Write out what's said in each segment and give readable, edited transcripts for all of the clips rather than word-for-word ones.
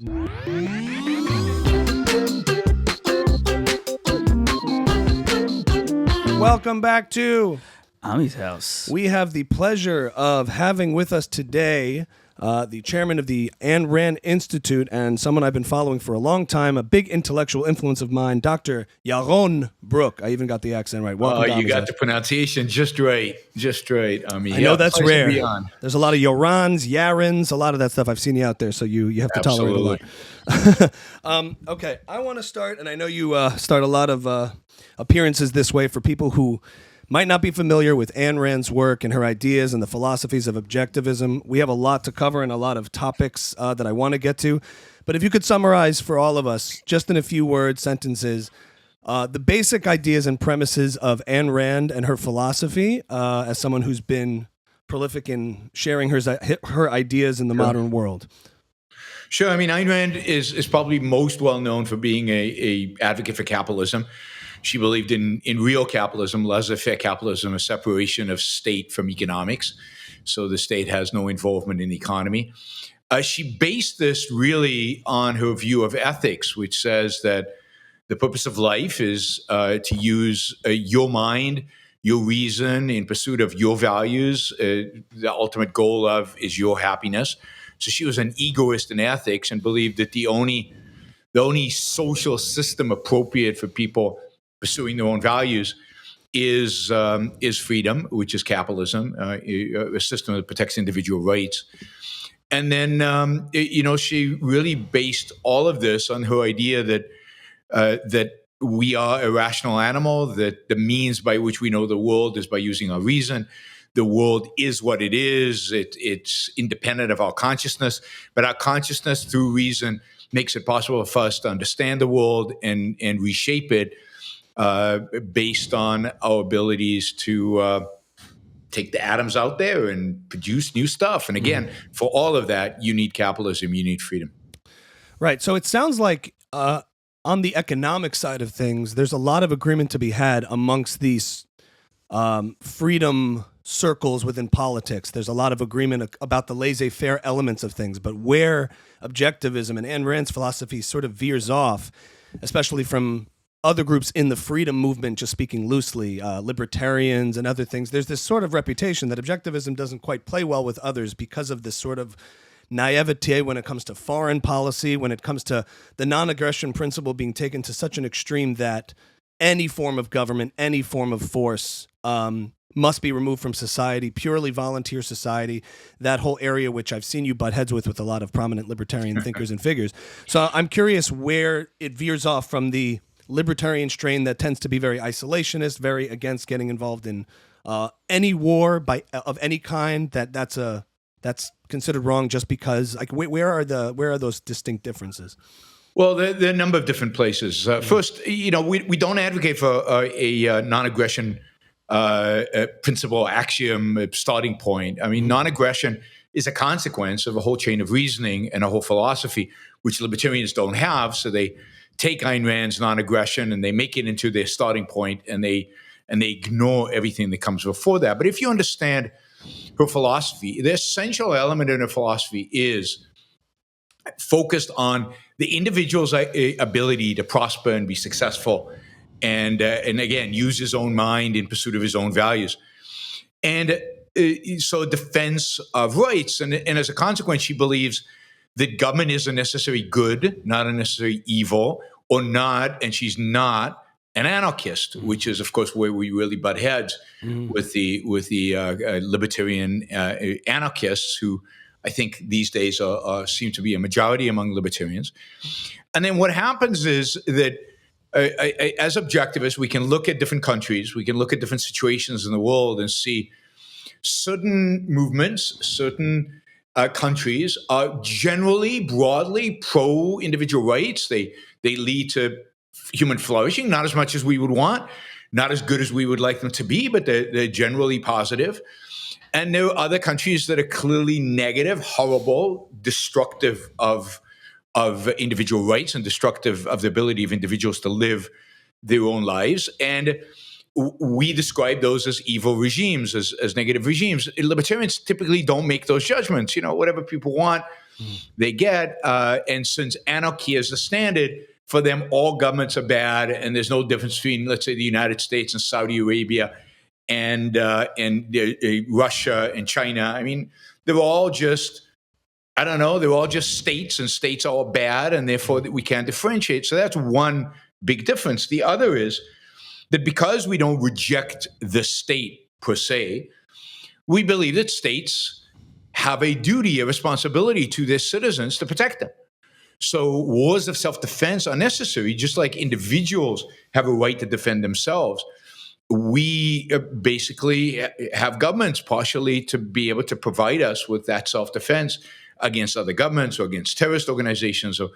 Welcome back to Ami's house. We have the pleasure of having with us today the chairman of the Ayn Rand Institute and someone I've been following for a long time, a big intellectual influence of mine, Dr. Yaron Brook. I even got the accent right. Welcome to you got the pronunciation just right. I mean, I know that's rare. Beyond. There's a lot of Yorons, Yarons, a lot of that stuff. I've seen you out there, so you have to tolerate a lot. Okay, I want to start, and I know you start a lot of appearances this way for people who might not be familiar with Ayn Rand's work and her ideas and the philosophies of objectivism. We have a lot to cover and a lot of topics that I want to get to. But if you could summarize for all of us, just in a few words, sentences, the basic ideas and premises of Ayn Rand and her philosophy, as someone who's been prolific in sharing her ideas in the modern world. Sure. I mean, Ayn Rand is probably most well known for being a advocate for capitalism. She believed in real capitalism, laissez-faire capitalism, a separation of state from economics. So the state has no involvement in the economy. She based this really on her view of ethics, which says that the purpose of life is to use your mind, your reason in pursuit of your values. The ultimate goal of is your happiness. So she was an egoist in ethics and believed that the only social system appropriate for people pursuing their own values is freedom, which is capitalism, a system that protects individual rights. And then, she really based all of this on her idea that we are a rational animal, that the means by which we know the world is by using our reason. The world is what it is. It's independent of our consciousness, but our consciousness through reason makes it possible for us to understand the world and reshape it based on our abilities to take the atoms out there and produce new stuff. And again, for all of that, you need capitalism, you need freedom. Right. So it sounds like on the economic side of things, there's a lot of agreement to be had amongst these freedom circles within politics. There's a lot of agreement about the laissez-faire elements of things, but where objectivism and Ayn Rand's philosophy sort of veers off, especially from other groups in the freedom movement, just speaking loosely, libertarians and other things, there's this sort of reputation that objectivism doesn't quite play well with others because of this sort of naivete when it comes to foreign policy, when it comes to the non-aggression principle being taken to such an extreme that any form of government, any form of force must be removed from society, purely volunteer society, that whole area which I've seen you butt heads with a lot of prominent libertarian thinkers and figures. So I'm curious where it veers off from the libertarian strain that tends to be very isolationist, very against getting involved in any war of any kind. That's considered wrong just because. Like, where are those distinct differences? Well, there are a number of different places. First, we don't advocate for a non-aggression principle, axiom, starting point. I mean, non-aggression is a consequence of a whole chain of reasoning and a whole philosophy, which libertarians don't have. So they take Ayn Rand's non-aggression and they make it into their starting point, and they ignore everything that comes before that. But if you understand her philosophy, the essential element in her philosophy is focused on the individual's ability to prosper and be successful, and again, use his own mind in pursuit of his own values. And so defense of rights. And as a consequence, she believes that government is a necessary good, not a necessary evil, or not, and she's not an anarchist, which is, of course, where we really butt heads with the libertarian anarchists, who I think these days seem to be a majority among libertarians. And then what happens is that as objectivists, we can look at different countries, we can look at different situations in the world and see certain movements, certain countries are generally, broadly pro-individual rights. They lead to human flourishing, not as much as we would want, not as good as we would like them to be, but they're generally positive. And there are other countries that are clearly negative, horrible, destructive of individual rights and destructive of the ability of individuals to live their own lives. And we describe those as evil regimes, as negative regimes. Libertarians typically don't make those judgments. Whatever people want, they get. And since anarchy is the standard, for them, all governments are bad, and there's no difference between, let's say, the United States and Saudi Arabia and Russia and China. I mean, they're all just, I don't know, they're all just states, and states are all bad, and therefore we can't differentiate. So that's one big difference. The other is that because we don't reject the state per se, we believe that states have a duty, a responsibility to their citizens to protect them. So wars of self-defense are necessary, just like individuals have a right to defend themselves. We basically have governments partially to be able to provide us with that self-defense against other governments or against terrorist organizations or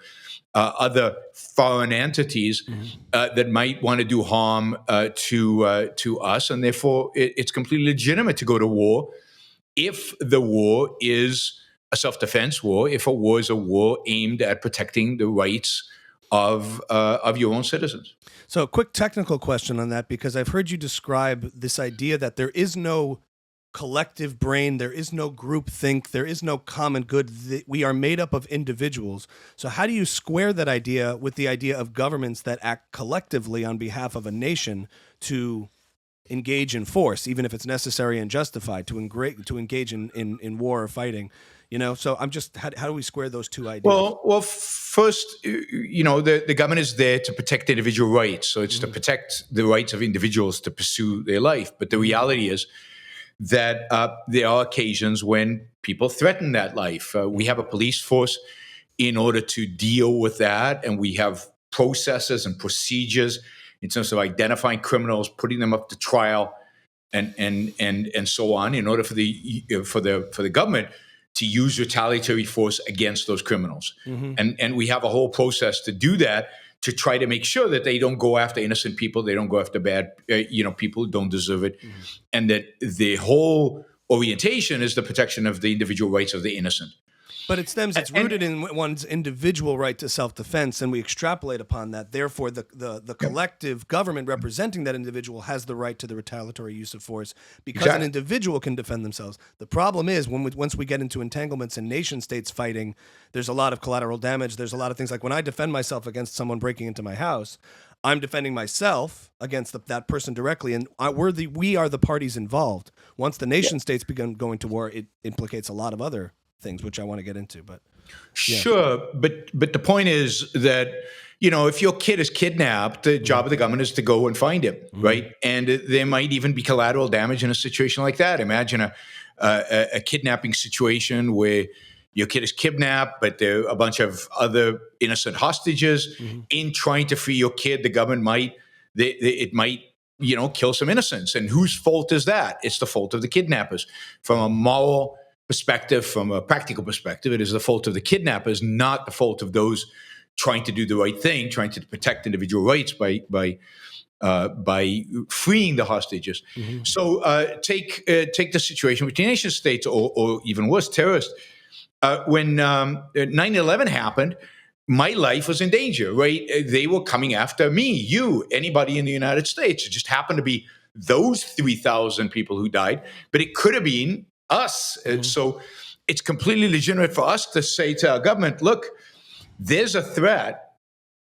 other foreign entities that might want to do harm to us. And therefore, it's completely legitimate to go to war if the war is a self-defense war, if a war is a war aimed at protecting the rights of your own citizens. So a quick technical question on that, because I've heard you describe this idea that there is no collective brain, there is no group think, there is no common good. We are made up of individuals. So how do you square that idea with the idea of governments that act collectively on behalf of a nation to engage in force, even if it's necessary and justified, to engage in war or fighting? You know, so I'm just, how do we square those two ideas? Well, first, the government is there to protect individual rights. So it's to protect the rights of individuals to pursue their life. But the reality is that there are occasions when people threaten that life. We have a police force in order to deal with that. And we have processes and procedures in terms of identifying criminals, putting them up to trial, and so on, in order for the government to use retaliatory force against those criminals. And we have a whole process to do that, to try to make sure that they don't go after innocent people, they don't go after bad people who don't deserve it, and that the whole orientation is the protection of the individual rights of the innocent. But it's rooted in one's individual right to self-defense, and we extrapolate upon that. Therefore, the collective government representing that individual has the right to the retaliatory use of force because an individual can defend themselves. The problem is once we get into entanglements and nation states fighting, there's a lot of collateral damage. There's a lot of things like when I defend myself against someone breaking into my house, I'm defending myself against that person directly, and we are the parties involved. Once the nation states begin going to war, it implicates a lot of other things, which I want to get into, but yeah. Sure, but the point is that if your kid is kidnapped, the job of the government is to go and find him, right? And there might even be collateral damage in a situation like that. Imagine a kidnapping situation where your kid is kidnapped, but there are a bunch of other innocent hostages. In trying to free your kid, the government might kill some innocents, and whose fault is that? It's the fault of the kidnappers. From a moral perspective, from a practical perspective, it is the fault of the kidnappers, not the fault of those trying to do the right thing, trying to protect individual rights by freeing the hostages. So take the situation with the nation states, or even worse, terrorists. When 9/11 happened, my life was in danger, right? They were coming after me, you, anybody in the United States. It just happened to be those 3,000 people who died, but it could have been us. So it's completely legitimate for us to say to our government, look, there's a threat,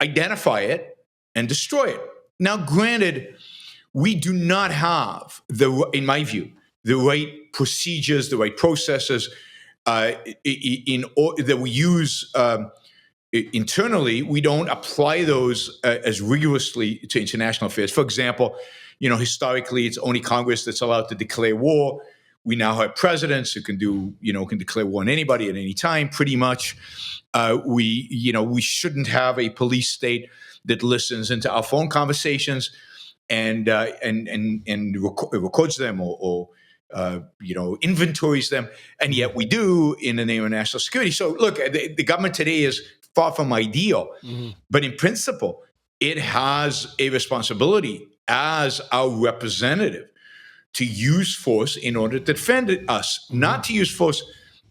identify it and destroy it. Now, granted, we do not have, in my view, the right procedures, the right processes that we use internally. We don't apply those as rigorously to international affairs. For example, historically, it's only Congress that's allowed to declare war. We now have presidents who can declare war on anybody at any time, pretty much. We shouldn't have a police state that listens into our phone conversations and records them or inventories them, and yet we do in the name of national security. So, look, the government today is far from ideal, but in principle, it has a responsibility as our representative to use force in order to defend us, not to use force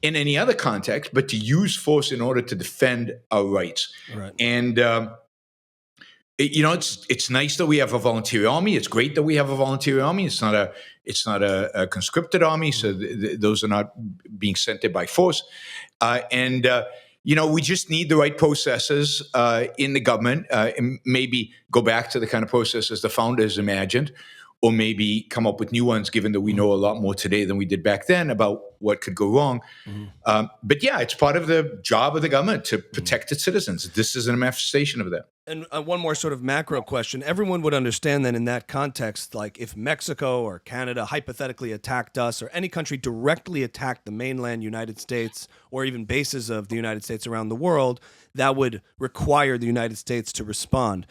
in any other context, but to use force in order to defend our rights. Right. And it's nice that we have a volunteer army. It's great that we have a volunteer army. It's not It's not a conscripted army, so those are not being sent there by force. We just need the right processes in the government, and maybe go back to the kind of processes the founders imagined, or maybe come up with new ones, given that we know a lot more today than we did back then about what could go wrong. But yeah, it's part of the job of the government to protect its citizens. This is a manifestation of that. And one more sort of macro question. Everyone would understand that in that context, like if Mexico or Canada hypothetically attacked us, or any country directly attacked the mainland United States, or even bases of the United States around the world, that would require the United States to respond.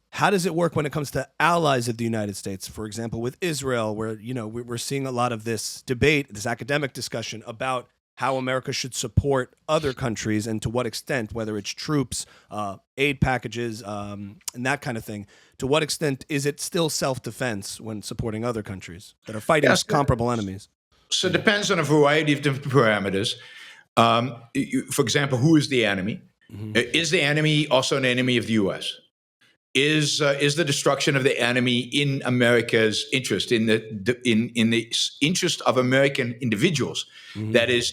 How does it work when it comes to allies of the United States? For example, with Israel, where we're seeing a lot of this debate, this academic discussion about how America should support other countries and to what extent, whether it's troops, aid packages, and that kind of thing. To what extent is it still self-defense when supporting other countries that are fighting comparable enemies? So it depends on a variety of different parameters. For example, who is the enemy? Is the enemy also an enemy of the U.S.? Is the destruction of the enemy in America's interest, in the interest of American individuals? That is,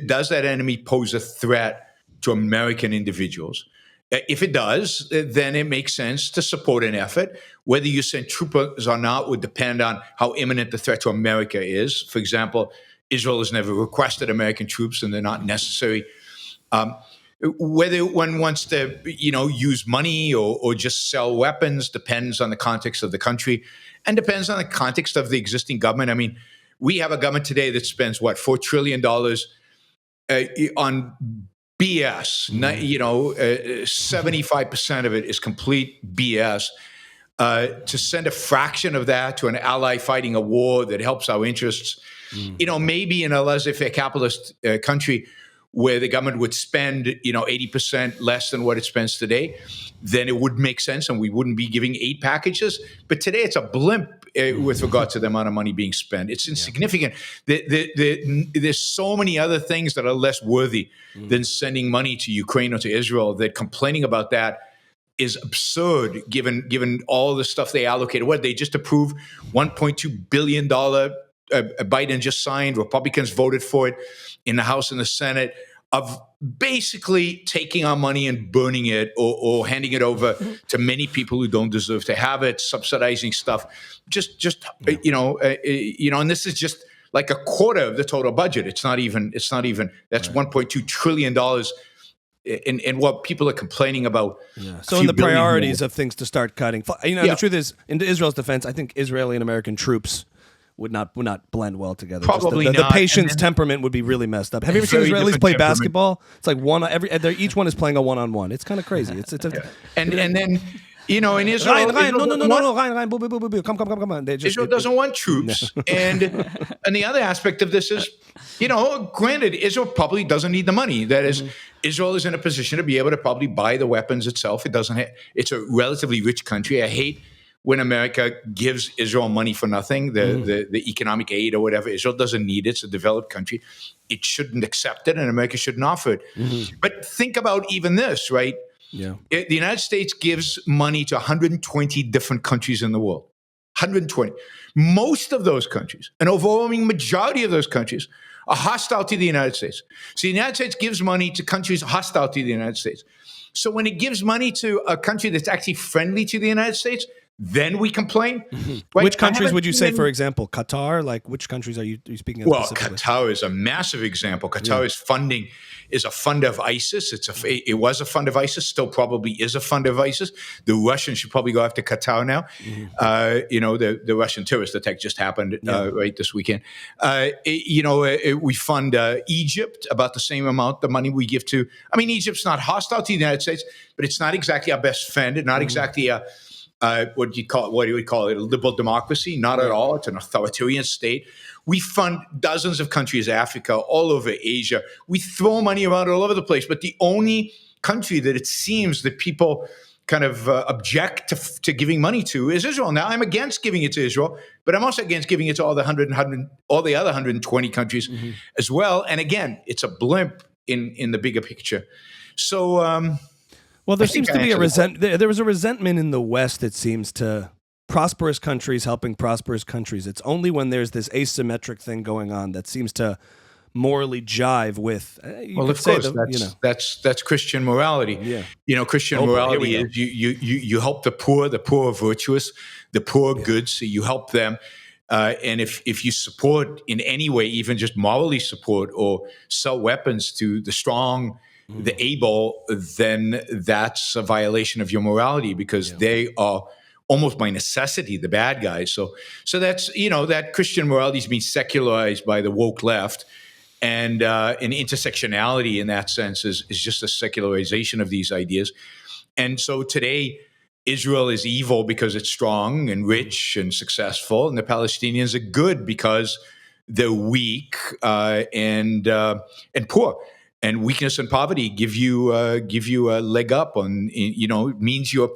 does that enemy pose a threat to American individuals? If it does, then it makes sense to support an effort. Whether you send troopers or not would depend on how imminent the threat to America is. For example, Israel has never requested American troops, and they're not necessary. Whether one wants to, use money or just sell weapons depends on the context of the country, and depends on the context of the existing government. I mean, we have a government today that spends $4 trillion on BS. 75% of it is complete BS. To send a fraction of that to an ally fighting a war that helps our interests, maybe in a laissez-faire capitalist country, where the government would spend, 80% less than what it spends today, then it would make sense and we wouldn't be giving aid packages. But today it's a blimp with regard to the amount of money being spent. It's insignificant. There's so many other things that are less worthy than sending money to Ukraine or to Israel, that complaining about that is absurd given all the stuff they allocated. What, they just approved $1.2 billion Biden just signed, Republicans voted for it in the House and the Senate, of basically taking our money and burning it, or handing it over to many people who don't deserve to have it, subsidizing stuff. And this is just like a quarter of the total budget. It's not even, that's $1.2 trillion. And what people are complaining about. Yeah. So in the priorities of things to start cutting, the truth is, in Israel's defense, I think Israeli and American troops would not blend well together. Probably the patient's temperament would be really messed up. Have you ever seen Israelis play basketball? It's like each one is playing a one-on-one. It's kind of crazy. And then in Israel, Ryan, boo, come on. Israel doesn't want troops. And the other aspect of this is, granted, Israel probably doesn't need the money. That is, Israel is in a position to be able to probably buy the weapons itself. It's a relatively rich country. I hate when America gives Israel money for nothing, the economic aid or whatever. Israel doesn't need it. It's a developed country. It shouldn't accept it, and America shouldn't offer it. But think about even this, right? Yeah. The United States gives money to 120 different countries in the world. 120. Most of those countries, an overwhelming majority of those countries, are hostile to the United States. So the United States gives money to countries hostile to the United States. So when it gives money to a country that's actually friendly to the United States, then we complain. Right? Which countries would you say, for example, Qatar? Like, which countries are you speaking of? Well, Qatar is a massive example. Qatar is a fund of ISIS. It was a fund of ISIS, still probably is a fund of ISIS. The Russians should probably go after Qatar now. The Russian terrorist attack just happened right this weekend. We fund Egypt about the same amount the money we give to. I mean, Egypt's not hostile to the United States, but it's not exactly our best friend. Not exactly what do you call it? A liberal democracy? Not at all. It's an authoritarian state. We fund dozens of countries, Africa, all over Asia. We throw money around all over the place. But the only country that it seems that people kind of object to giving money to is Israel. Now, I'm against giving it to Israel, but I'm also against giving it to all the other 120 countries as well. And again, it's a blimp in the bigger picture. So. Well, there seems to be there was a resentment in the West that seems to prosperous countries helping prosperous countries. It's only when there's this asymmetric thing going on that seems to morally jive with. Well, of course, that's Christian morality. Yeah. Christian Here morality we go. is you help the poor are virtuous, the poor are good, so you help them. And if you support in any way, even just morally support or sell weapons to the strong, the able, then that's a violation of your morality because they are almost by necessity the bad guys. So that's that Christian morality is being secularized by the woke left. And intersectionality in that sense is just a secularization of these ideas. And so today, Israel is evil because it's strong and rich and successful, and the Palestinians are good because they're weak and poor. And weakness and poverty give you a leg up on. It means you're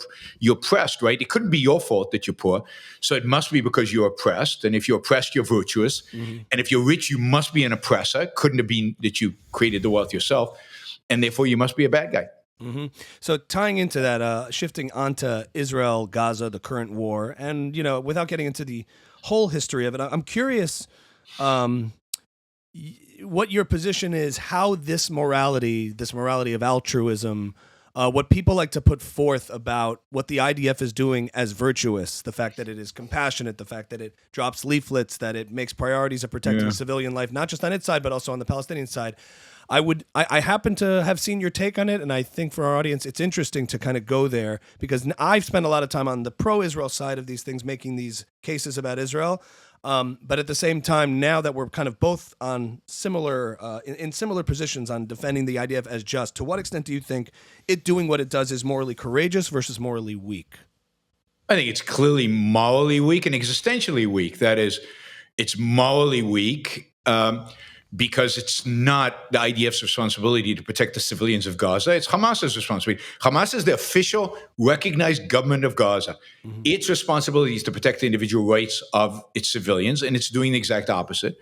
oppressed, right? It couldn't be your fault that you're poor, so it must be because you're oppressed. And if you're oppressed, you're virtuous. And if you're rich, you must be an oppressor. Couldn't have been that you created the wealth yourself, and therefore you must be a bad guy. So tying into that, shifting onto Israel, Gaza, the current war, and without getting into the whole history of it, I'm curious what your position is, how this morality of altruism, what people like to put forth about what the IDF is doing as virtuous, the fact that it is compassionate, the fact that it drops leaflets, that it makes priorities of protecting civilian life, not just on its side, but also on the Palestinian side. I happen to have seen your take on it, and I think for our audience, it's interesting to kind of go there because I've spent a lot of time on the pro-Israel side of these things, making these cases about Israel. But at the same time, now that we're kind of both on similar in similar positions on defending the IDF as just, to what extent do you think it doing what it does is morally courageous versus morally weak? I think it's clearly morally weak and existentially weak. That is, it's morally weak because it's not the IDF's responsibility to protect the civilians of Gaza. It's Hamas's responsibility. Hamas is the official recognized government of Gaza. Its responsibility is to protect the individual rights of its civilians, and it's doing the exact opposite.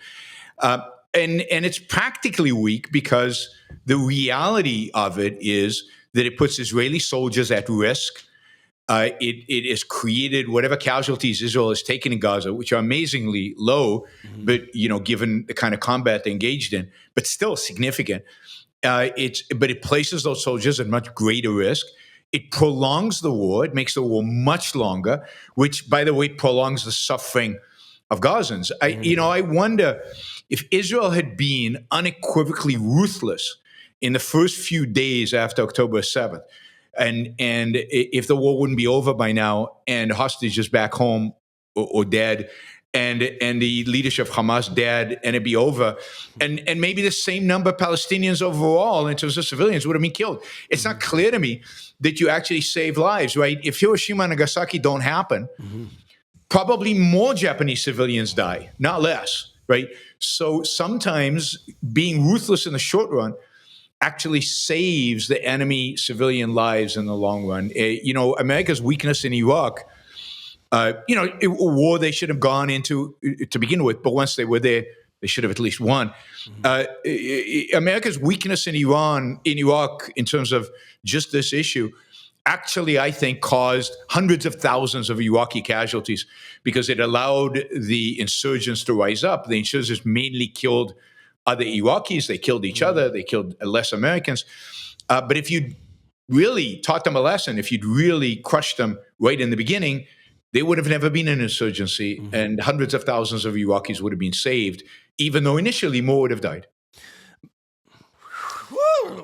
And it's practically weak because the reality of it is that it puts Israeli soldiers at risk. It has created whatever casualties Israel has taken in Gaza, which are amazingly low, but given the kind of combat they engaged in, but still significant. But it places those soldiers at much greater risk. It prolongs the war. It makes the war much longer, which, by the way, prolongs the suffering of Gazans. I wonder if Israel had been unequivocally ruthless in the first few days after October 7th. And if the war wouldn't be over by now, and hostages back home or dead, and the leadership of Hamas dead, and it'd be over, and maybe the same number of Palestinians overall in terms of civilians would have been killed. It's not clear to me that you actually save lives, right? If Hiroshima and Nagasaki don't happen, probably more Japanese civilians die, not less, right? So sometimes being ruthless in the short run actually saves the enemy civilian lives in the long run. America's weakness in Iraq, a war they should have gone into to begin with, but once they were there, they should have at least won. America's weakness in Iraq, in terms of just this issue, actually, I think, caused hundreds of thousands of Iraqi casualties because it allowed the insurgents to rise up. The insurgents mainly killed other Iraqis. They killed each other. They killed less Americans. But if you'd really taught them a lesson, if you'd really crushed them right in the beginning, they would have never been an insurgency, and hundreds of thousands of Iraqis would have been saved, even though initially more would have died.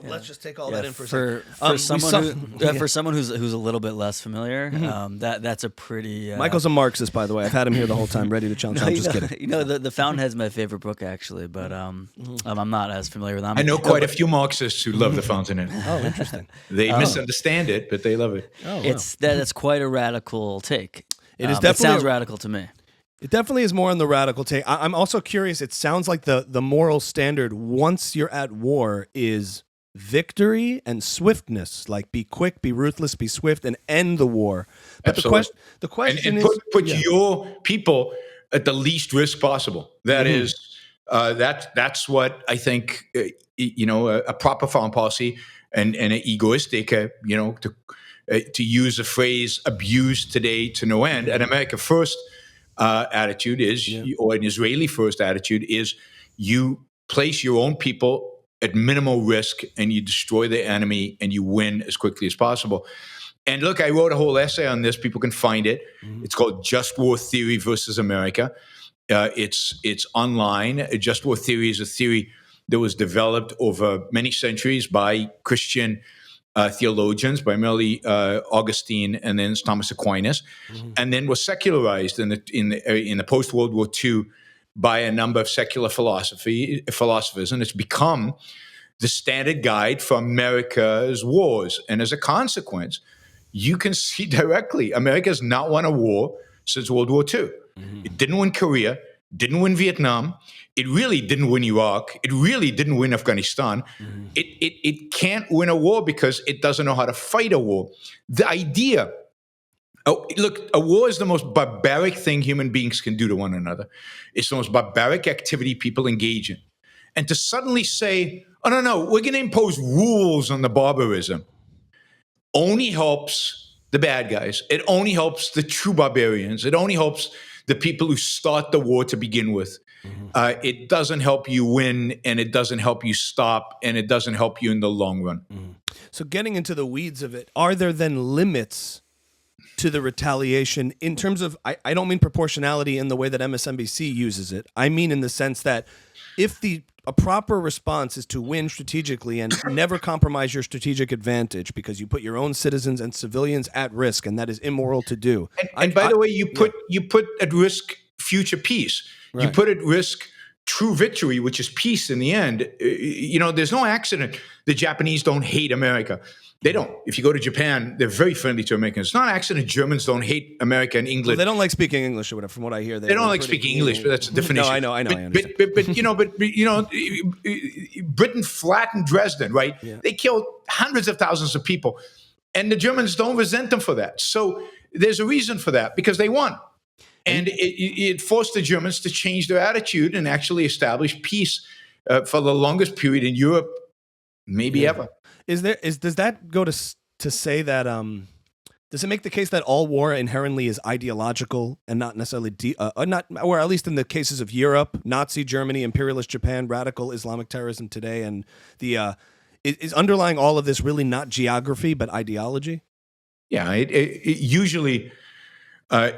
Let's just take all that in for a second. For someone who's a little bit less familiar, that's a pretty. Michael's a Marxist, by the way. I've had him here the whole time, ready to challenge. I'm just kidding. The Fountainhead's my favorite book, actually, but I'm not as familiar with them. I know quite a few Marxists who love the Fountainhead. Oh, interesting. They misunderstand it, but they love it. Oh, wow. That's quite a radical take. It is definitely. It sounds radical to me. It definitely is more on the radical take. I'm also curious. It sounds like the moral standard once you're at war is victory and swiftness. Like, be quick, be ruthless, be swift, and end the war. But the question is, put your people at the least risk possible. That is that's what I think. A proper foreign policy and an egoistic, to use a phrase abused today to no end. An America First attitude is, or an Israeli First attitude is, you place your own people at minimal risk and you destroy the enemy and you win as quickly as possible. And look, I wrote a whole essay on this. People can find it. It's called Just War Theory versus America. It's online. Just War Theory is a theory that was developed over many centuries by Christian theologians, primarily Augustine and then Thomas Aquinas, and then was secularized in the post-World War II by a number of secular philosophers, and it's become the standard guide for America's wars. And as a consequence, you can see directly America has not won a war since World War II. It didn't win Korea, didn't win Vietnam. It really didn't win Iraq. It really didn't win Afghanistan. It can't win a war because it doesn't know how to fight a war. The idea, look, a war is the most barbaric thing human beings can do to one another. It's the most barbaric activity people engage in. And to suddenly say, oh, no, we're going to impose rules on the barbarism only helps the bad guys. It only helps the true barbarians. It only helps the people who start the war to begin with. It doesn't help you win, and it doesn't help you stop, and it doesn't help you in the long run. So getting into the weeds of it, are there then limits to the retaliation in terms of, I don't mean proportionality in the way that MSNBC uses it. I mean in the sense that if a proper response is to win strategically and never compromise your strategic advantage because you put your own citizens and civilians at risk, and that is immoral to do. And by the way, you put at risk future peace. Right. You put at risk true victory, which is peace in the end. There's no accident the Japanese don't hate America. They don't. If you go to Japan, they're very friendly to Americans. It's not an accident Germans don't hate America and England. Well, they don't like speaking English or whatever, from what I hear. They don't like speaking English, but that's a different issue. I know. But Britain flattened Dresden, right? Yeah. They killed hundreds of thousands of people. And the Germans don't resent them for that. So there's a reason for that, because they won. And it forced the Germans to change their attitude and actually establish peace for the longest period in Europe, maybe ever. Does that go to say that does it make the case that all war inherently is ideological and not necessarily or at least in the cases of Europe, Nazi Germany, imperialist Japan, radical Islamic terrorism today, and the is underlying all of this really not geography but ideology? Yeah, it usually.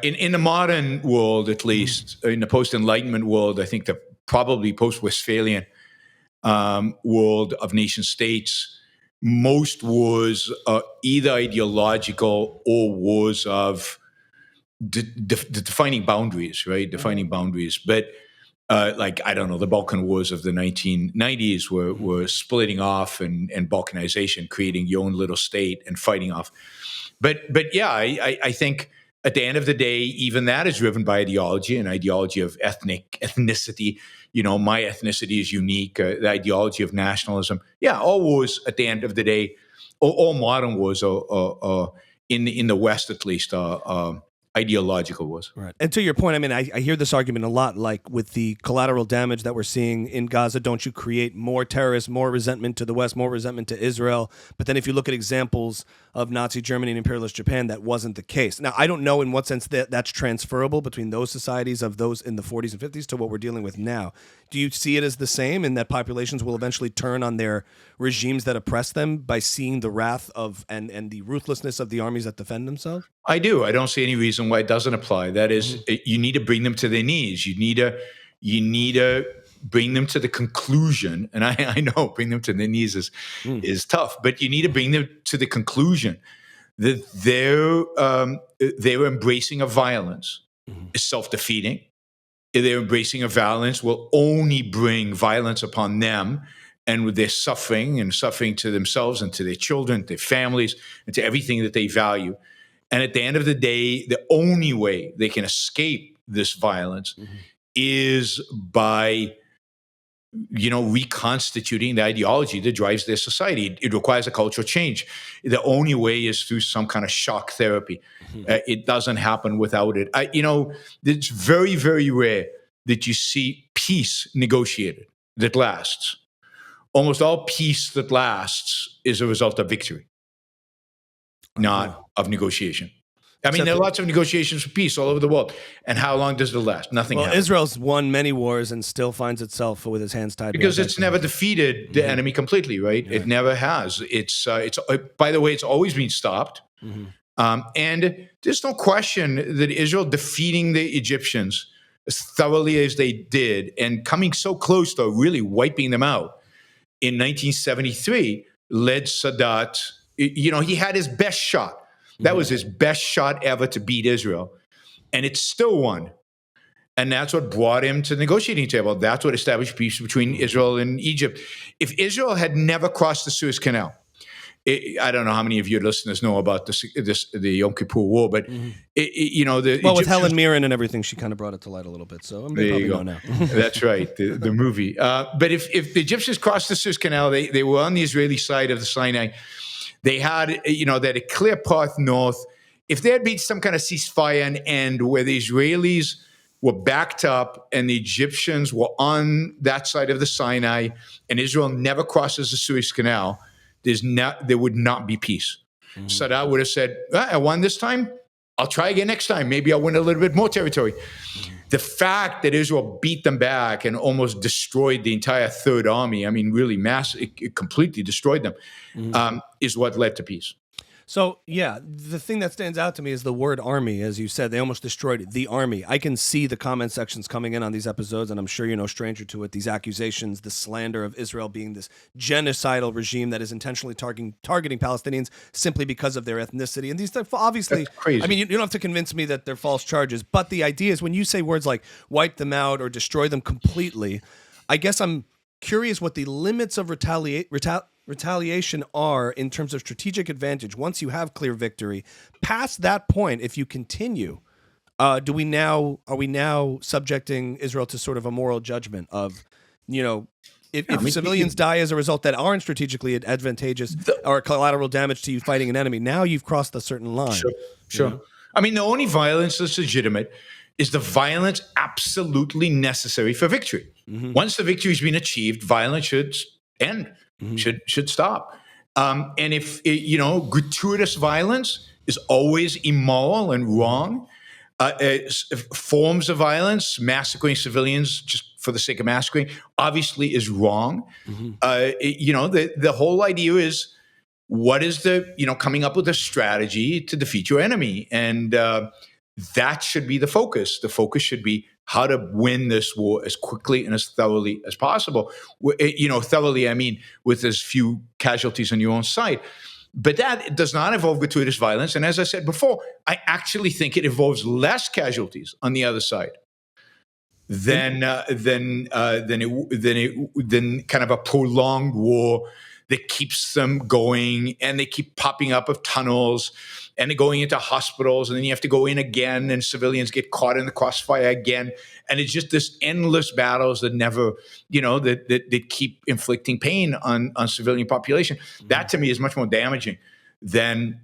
In the modern world, at least, in the post-Enlightenment world, I think the probably post-Westphalian world of nation-states, most wars are either ideological or wars of defining boundaries, right? Defining boundaries. But the Balkan Wars of the 1990s were splitting off and balkanization, creating your own little state and fighting off. But yeah, I think at the end of the day, even that is driven by ideology, an ideology of ethnicity. My ethnicity is unique, the ideology of nationalism. Yeah, all wars at the end of the day, all modern wars are in the West at least, are ideological wars. Right. And to your point, I mean, I hear this argument a lot, like with the collateral damage that we're seeing in Gaza, don't you create more terrorism, more resentment to the West, more resentment to Israel? But then if you look at examples of Nazi Germany and imperialist Japan, that wasn't the case. Now, I don't know in what sense that's transferable between those societies of those in the 40s and 50s to what we're dealing with now. Do you see it as the same in that populations will eventually turn on their regimes that oppress them by seeing the wrath of and the ruthlessness of the armies that defend themselves? I do. I don't see any reason why it doesn't apply. That is, you need to bring them to their knees. You need to bring them to the conclusion. And I know bring them to their knees is tough, but you need to bring them to the conclusion that their embracing of violence is self-defeating. Their embracing of violence will only bring violence upon them, and with their suffering to themselves and to their children, their families, and to everything that they value. And at the end of the day, the only way they can escape this violence is by, reconstituting the ideology that drives their society. It requires a cultural change. The only way is through some kind of shock therapy. It doesn't happen without it. It's very, very rare that you see peace negotiated that lasts. Almost all peace that lasts is a result of victory. not of negotiation. I mean, Except there are that- lots of negotiations for peace all over the world. And how long does it last? Nothing Well, happens. Israel's won many wars and still finds itself with its hands tied Because behind it's its never back. defeated the enemy completely, right? It never has. It's by the way, it's always been stopped. And there's no question that Israel defeating the Egyptians as thoroughly as they did and coming so close to really wiping them out in 1973 led Sadat. He had his best shot. That was his best shot ever to beat Israel, and it still won. And that's what brought him to the negotiating table. That's what established peace between Israel and Egypt. If Israel had never crossed the Suez Canal, I don't know how many of your listeners know about the Yom Kippur War, but with Egyptians, Helen Mirren and everything, she kind of brought it to light a little bit. So they there probably you know go. now. That's right, the movie. But if the Egyptians crossed the Suez Canal, they were on the Israeli side of the Sinai. They had a clear path north. If there had been some kind of ceasefire and end where the Israelis were backed up and the Egyptians were on that side of the Sinai, and Israel never crosses the Suez Canal, there would not be peace. Sadat would have said, I won this time. I'll try again next time. Maybe I'll win a little bit more territory. The fact that Israel beat them back and almost destroyed the entire Third Army, I mean, really it completely destroyed them, is what led to peace. So, yeah, the thing that stands out to me is the word army. As you said, they almost destroyed it. The army. I can see the comment sections coming in on these episodes, and I'm sure you're no stranger to it. These accusations, the slander of Israel being this genocidal regime that is intentionally targeting Palestinians simply because of their ethnicity. And these stuff, obviously, That's crazy. I mean, you don't have to convince me that they're false charges, but the idea is when you say words like wipe them out or destroy them completely, I guess I'm curious what the limits of retaliation are in terms of strategic advantage. Once you have clear victory, past that point, if you continue, are we now subjecting Israel to sort of a moral judgment of, if civilians die as a result that aren't strategically advantageous or collateral damage to you fighting an enemy, now you've crossed a certain line. Sure. I mean, the only violence that's legitimate is the violence absolutely necessary for victory. Once the victory has been achieved, violence should end, should stop. And if gratuitous violence is always immoral and wrong, forms of violence, massacring civilians just for the sake of massacring, obviously is wrong. The whole idea is what is coming up with a strategy to defeat your enemy, and that should be the focus. The focus should be how to win this war as quickly and as thoroughly as possible. Thoroughly, I mean, with as few casualties on your own side. But that does not involve gratuitous violence. And as I said before, I actually think it involves less casualties on the other side than kind of a prolonged war that keeps them going, and they keep popping up of tunnels, and they're going into hospitals, and then you have to go in again, and civilians get caught in the crossfire again, and it's just this endless battles that never, that keep inflicting pain on civilian population. That to me is much more damaging than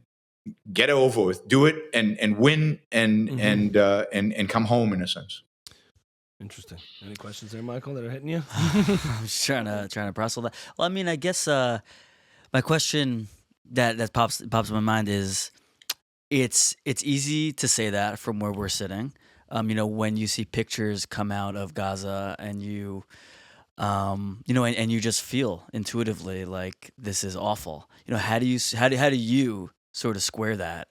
get it over with, do it and win and come home in a sense. Interesting. Any questions there, Michael, that are hitting you? I'm just trying to process that. Well, I mean, I guess my question that pops in my mind is, it's easy to say that from where we're sitting. When you see pictures come out of Gaza and you just feel intuitively like this is awful. How do you sort of square that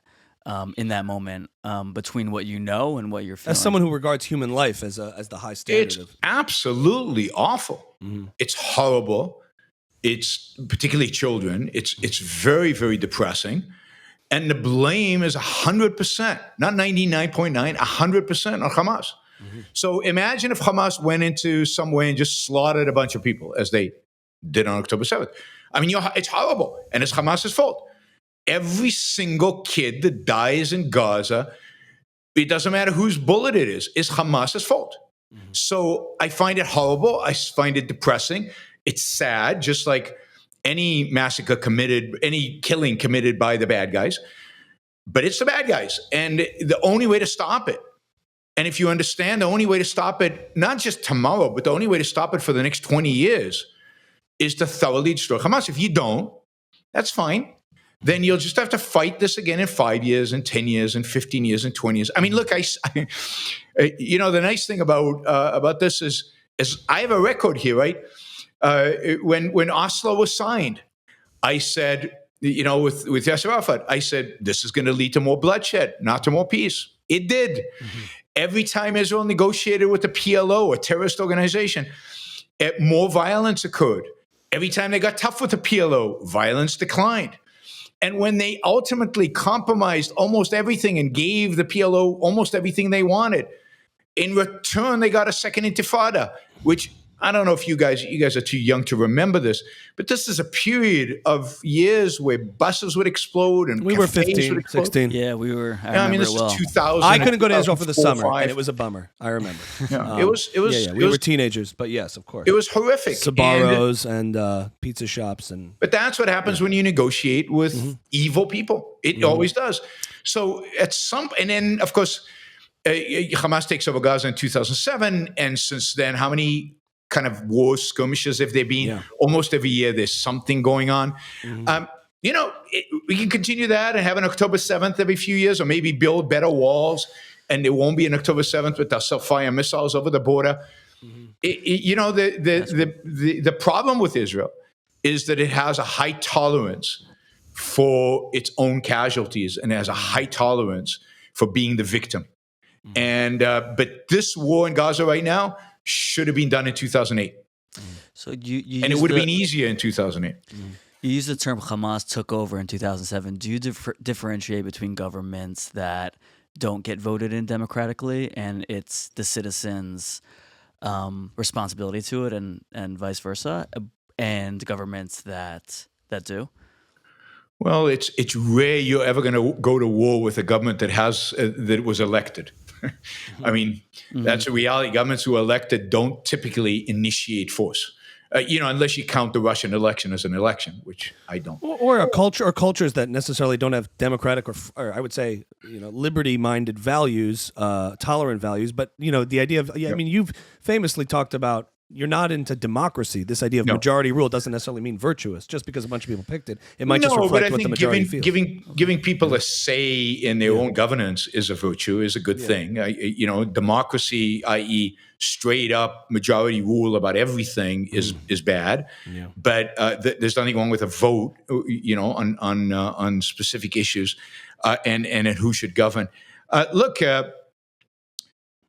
in that moment between what you know and what you're feeling? As someone who regards human life as the high standard It's absolutely awful. It's horrible. It's particularly children. It's very, very depressing. And the blame is 100%, not 99.9, 100% on Hamas. So imagine if Hamas went into some way and just slaughtered a bunch of people, as they did on October 7th. I mean, it's horrible, and it's Hamas's fault. Every single kid that dies in Gaza, it doesn't matter whose bullet it is Hamas's fault. So I find it horrible. I find it depressing. It's sad, just like any massacre committed, any killing committed by the bad guys. But it's the bad guys. And the only way to stop it, and if you understand, the only way to stop it, not just tomorrow, but the only way to stop it for the next 20 years is to thoroughly destroy Hamas. If you don't, that's fine. then you'll just have to fight this again in 5 years and 10 years and 15 years and 20 years. I mean, look, the nice thing about this is I have a record here, right? When Oslo was signed, I said, with Yasser Arafat, I said, this is going to lead to more bloodshed, not to more peace. It did. Mm-hmm. Every time Israel negotiated with the PLO, a terrorist organization, more violence occurred. Every time they got tough with the PLO, violence declined. And when they ultimately compromised almost everything and gave the PLO almost everything they wanted, in return, they got a second intifada, which I don't know if you guys are too young to remember this, but this is a period of years where buses would explode and we were 15, 16. Yeah, we were. I mean, this is 2000. I couldn't go to Israel for the summer, and it was a bummer. I remember. Yeah, it was. We were teenagers, but yes, of course. It was horrific. Sbarros and pizza shops, but that's what happens when you negotiate with evil people. It always does. So and then of course, Hamas takes over Gaza in 2007, and since then, how many kind of war skirmishes have there been? Yeah. Almost every year there's something going on. Mm-hmm. We can continue that and have an October 7th every few years, or maybe build better walls, and there won't be an October 7th, but they'll still fire missiles over the border. Mm-hmm. The problem with Israel is that it has a high tolerance for its own casualties, and it has a high tolerance for being the victim. Mm-hmm. And but this war in Gaza right now should have been done in 2008. So you and it would have been easier in 2008. You use the term Hamas took over in 2007. Do you differentiate between governments that don't get voted in democratically and it's the citizens' responsibility to it, and vice versa, and governments that do? Well, it's rare you're ever going to go to war with a government that was elected. I mean, that's a reality. Governments who are elected don't typically initiate force, unless you count the Russian election as an election, which I don't. Or a culture, or cultures that necessarily don't have democratic or I would say, liberty-minded values, tolerant values. But the idea of I mean, you've famously talked about. You're not into democracy. This idea of majority rule doesn't necessarily mean virtuous. Just because a bunch of people picked it, it might just reflect what the majority feels. Giving people a say in their own governance is a virtue, is a good thing. Democracy, i.e., straight up majority rule about everything, is bad. Yeah. But there's nothing wrong with a vote, on specific issues, and who should govern. Look.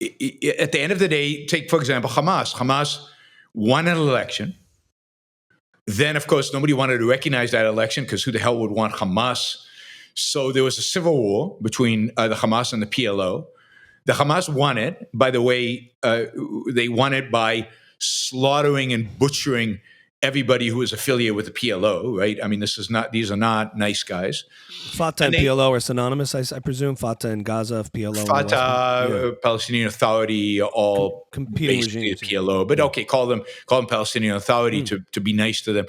At the end of the day, take, for example, Hamas. Hamas won an election. Then, of course, nobody wanted to recognize that election because who the hell would want Hamas? So there was a civil war between the Hamas and the PLO. The Hamas won it. By the way, they won it by slaughtering and butchering everybody who is affiliated with the PLO, right? I mean, these are not nice guys. Fatah and PLO are synonymous, I presume. Fatah and Gaza, PLO. Fatah, Palestinian Authority, all competing basically regimes. PLO. But okay, call them Palestinian Authority to be nice to them.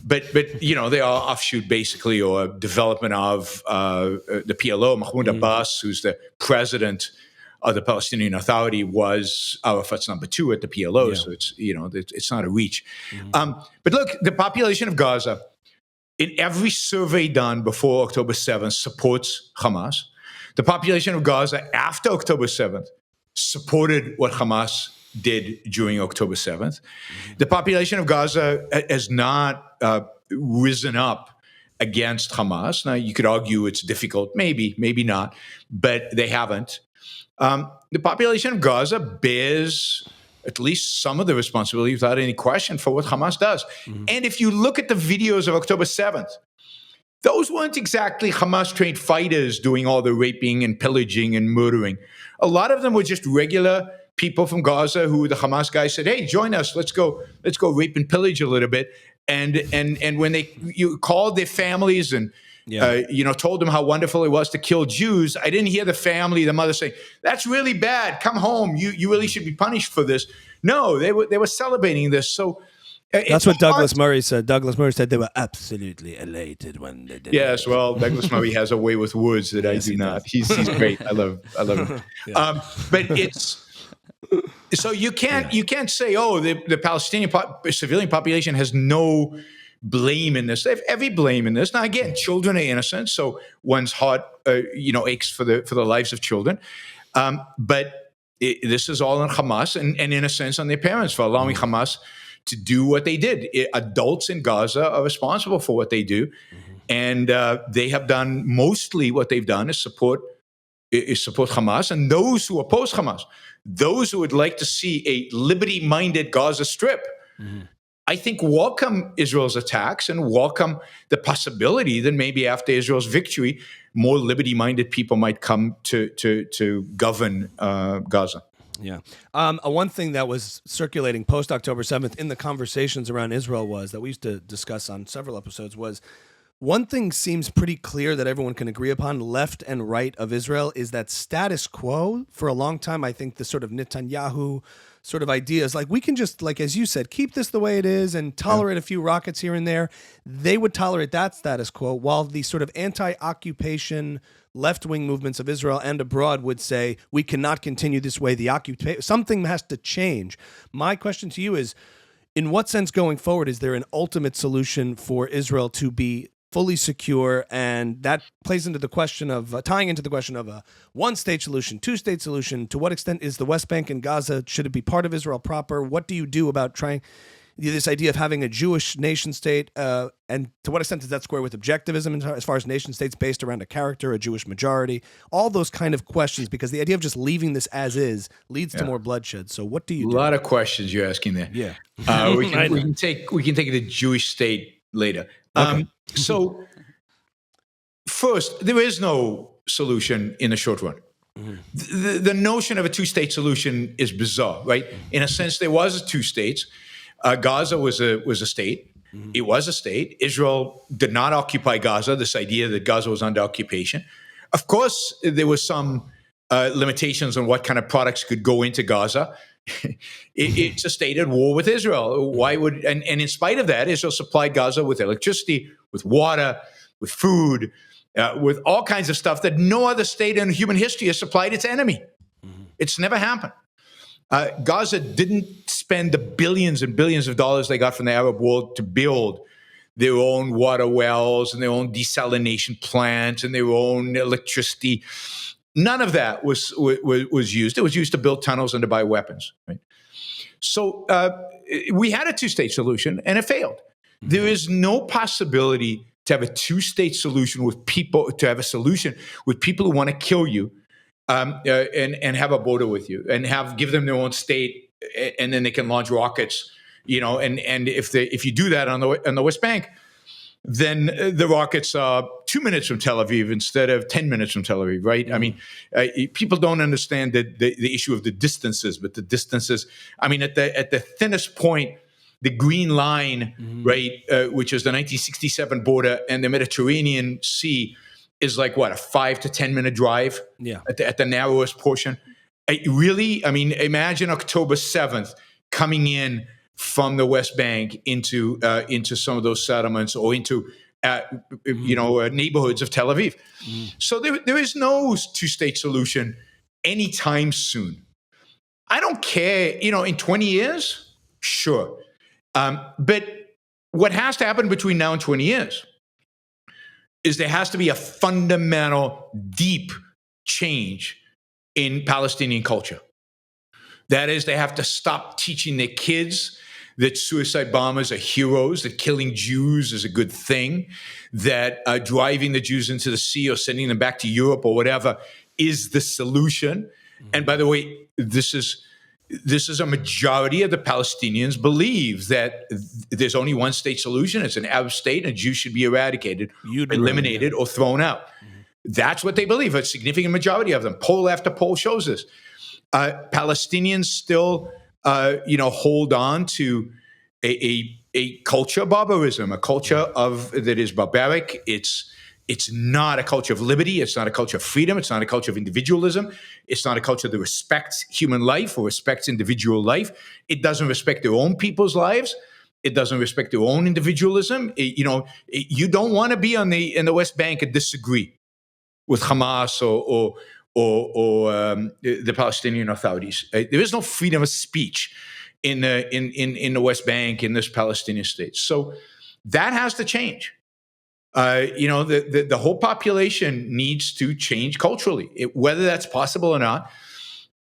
But they are offshoot basically, or development of the PLO. Mahmoud Abbas, who's the president of the Palestinian Authority, was Arafat's number 2 at the PLO, so it's not a reach. But look, the population of Gaza, in every survey done before October 7th, supports Hamas. The population of Gaza after October 7th supported what Hamas did during October 7th. The population of Gaza has not risen up against Hamas. Now, you could argue it's difficult, maybe not, but they haven't. The population of Gaza bears at least some of the responsibility without any question for what Hamas does. And if you look at the videos of October 7th, those weren't exactly Hamas-trained fighters doing all the raping and pillaging and murdering. A lot of them were just regular people from Gaza who the Hamas guys said, "Hey, join us. Let's go rape and pillage a little bit." And when you called their families and told them how wonderful it was to kill Jews, I didn't hear the mother saying, "That's really bad. Come home. You really should be punished for this." No, they were celebrating this. So that's what Douglas Murray said. Douglas Murray said they were absolutely elated when they did. Yes, well, Douglas Murray has a way with words that I do not. He's great. I love him. But it's. So you can't say, the Palestinian civilian population has no blame in this. They have every blame in this. Now, again, children are innocent, so one's heart, aches for the lives of children. But this is all on Hamas and in a sense on their parents for allowing Hamas to do what they did. Adults in Gaza are responsible for what they do. And they have done mostly what they've done is support Hamas. And those who oppose Hamas, those who would like to see a liberty-minded Gaza Strip, I think welcome Israel's attacks and welcome the possibility that maybe after Israel's victory, more liberty-minded people might come to govern Gaza. Yeah. One thing that was circulating post October 7th in the conversations around Israel was that we used to discuss on several episodes was one thing seems pretty clear that everyone can agree upon, left and right of Israel, is that status quo. For a long time, I think the sort of Netanyahu sort of ideas, like we can just, like as you said, keep this the way it is and tolerate a few rockets here and there. They would tolerate that status quo, while the sort of anti-occupation left-wing movements of Israel and abroad would say, we cannot continue this way. Something has to change. My question to you is, in what sense going forward, is there an ultimate solution for Israel to be fully secure? And that plays into the question of tying into the question of a one-state solution, two-state solution. To what extent is the West Bank and Gaza, should it be part of Israel proper? What do you do about trying this idea of having a Jewish nation state? And to what extent does that square with objectivism as far as nation states based around a character, a Jewish majority? All those kind of questions, because the idea of just leaving this as is leads to more bloodshed. So what do you do? A lot of questions you're asking there. Yeah. We can take the Jewish state later. Okay. So first, there is no solution in the short run. The notion of a two-state solution is bizarre, right? In a sense, there was two states. Gaza was a state. It was a state. Israel did not occupy Gaza, this idea that Gaza was under occupation. Of course, there was some limitations on what kind of products could go into Gaza. It's a state at war with Israel. Why would and in spite of that, Israel supplied Gaza with electricity, with water, with food, with all kinds of stuff that no other state in human history has supplied its enemy. It's never happened. Gaza didn't spend the billions and billions of dollars they got from the Arab world to build their own water wells and their own desalination plants and their own electricity. None of that was used. It was used to build tunnels and to buy weapons. Right? So we had a two-state solution, and it failed. There is no possibility to have a two-state solution with people, to have a solution with people who want to kill you, and have a border with you, and give them their own state, and then they can launch rockets. And if you do that on the West Bank, then the rockets are 2 minutes from Tel Aviv instead of 10 minutes from Tel Aviv, right? I mean, people don't understand the issue of the distances, but the distances, I mean, at the thinnest point, the Green Line, right, which is the 1967 border, and the Mediterranean Sea is like, what, a 5 to 10 minute drive at the narrowest portion. Imagine October 7th coming in from the West Bank into some of those settlements or into neighborhoods of Tel Aviv. So there is no two-state solution anytime soon. I don't care, in 20 years, sure. But what has to happen between now and 20 years is there has to be a fundamental, deep change in Palestinian culture. That is, they have to stop teaching their kids that suicide bombers are heroes, that killing Jews is a good thing, that driving the Jews into the sea or sending them back to Europe or whatever is the solution. And by the way, this is a majority of the Palestinians believe that there's only one state solution. It's an Arab state, and Jews should be eradicated, eliminated, or thrown out. That's what they believe. A significant majority of them. Poll after poll shows this. Palestinians still, hold on to a culture of barbarism, a culture that is barbaric. It's not a culture of liberty. It's not a culture of freedom. It's not a culture of individualism. It's not a culture that respects human life or respects individual life. It doesn't respect their own people's lives. It doesn't respect their own individualism. You don't want to be in the West Bank and disagree with Hamas or the Palestinian authorities. There is no freedom of speech in the West Bank, in this Palestinian state. So That has to change. The whole population needs to change culturally. Whether that's possible or not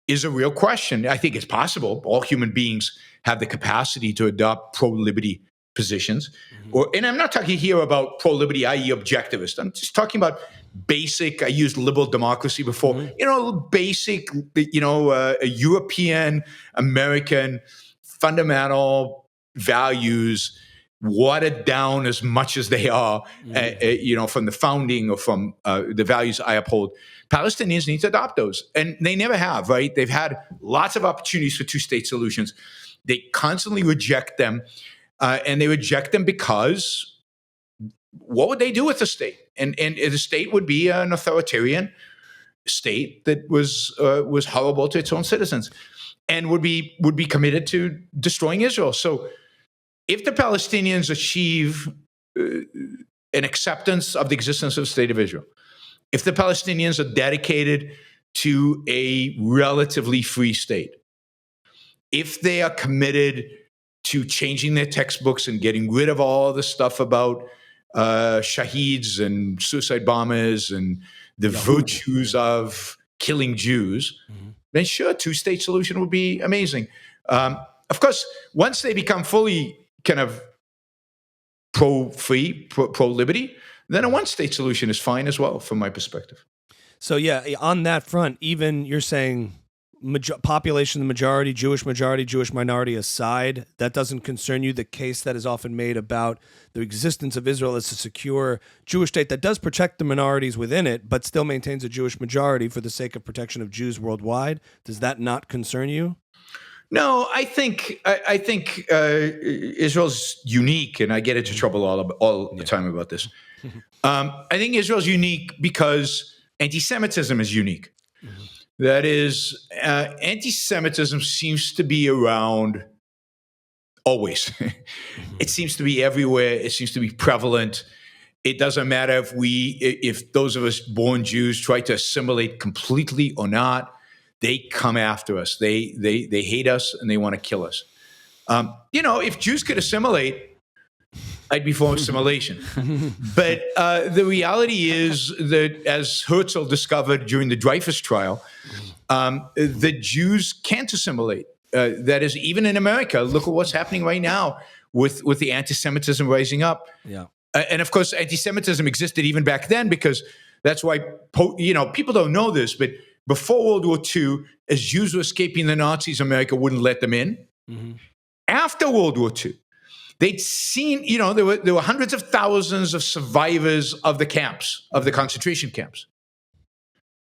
is a real question. I think it's possible. All human beings have the capacity to adopt pro-liberty positions. And I'm not talking here about pro-liberty, i.e. objectivist. I'm just talking about basic, I used liberal democracy before, basic, European, American, fundamental values, watered down as much as they are, from the founding or from the values I uphold. Palestinians need to adopt those. And they never have, right? They've had lots of opportunities for two-state solutions. They constantly reject them. And they reject them because what would they do with the state? And the state would be an authoritarian state that was horrible to its own citizens and would be committed to destroying Israel. So if the Palestinians achieve an acceptance of the existence of the state of Israel, if the Palestinians are dedicated to a relatively free state, if they are committed to changing their textbooks and getting rid of all the stuff about shaheeds and suicide bombers and the virtues of killing Jews, then sure, a two-state solution would be amazing. Of course, once they become fully kind of pro-free, pro-liberty, then a one-state solution is fine as well, from my perspective. So yeah, on that front, even you're saying population, the majority, Jewish minority aside, that doesn't concern you. The case that is often made about the existence of Israel as a secure Jewish state that does protect the minorities within it, but still maintains a Jewish majority for the sake of protection of Jews worldwide. Does that not concern you? No, I think Israel's unique, and I get into trouble all the time about this. I think Israel's unique because anti-Semitism is unique. That is, anti-Semitism seems to be around always. It seems to be everywhere. It seems to be prevalent. It doesn't matter if those of us born Jews try to assimilate completely or not. They come after us. They hate us and they want to kill us. If Jews could assimilate, I'd be for assimilation. But the reality is that, as Herzl discovered during the Dreyfus trial, the Jews can't assimilate. That is, even in America, look at what's happening right now with the anti-Semitism rising up. Yeah. And of course, anti-Semitism existed even back then, because that's why, people don't know this, but before World War II, as Jews were escaping the Nazis, America wouldn't let them in. After World War II, they'd seen, there were hundreds of thousands of survivors of the camps, of the concentration camps.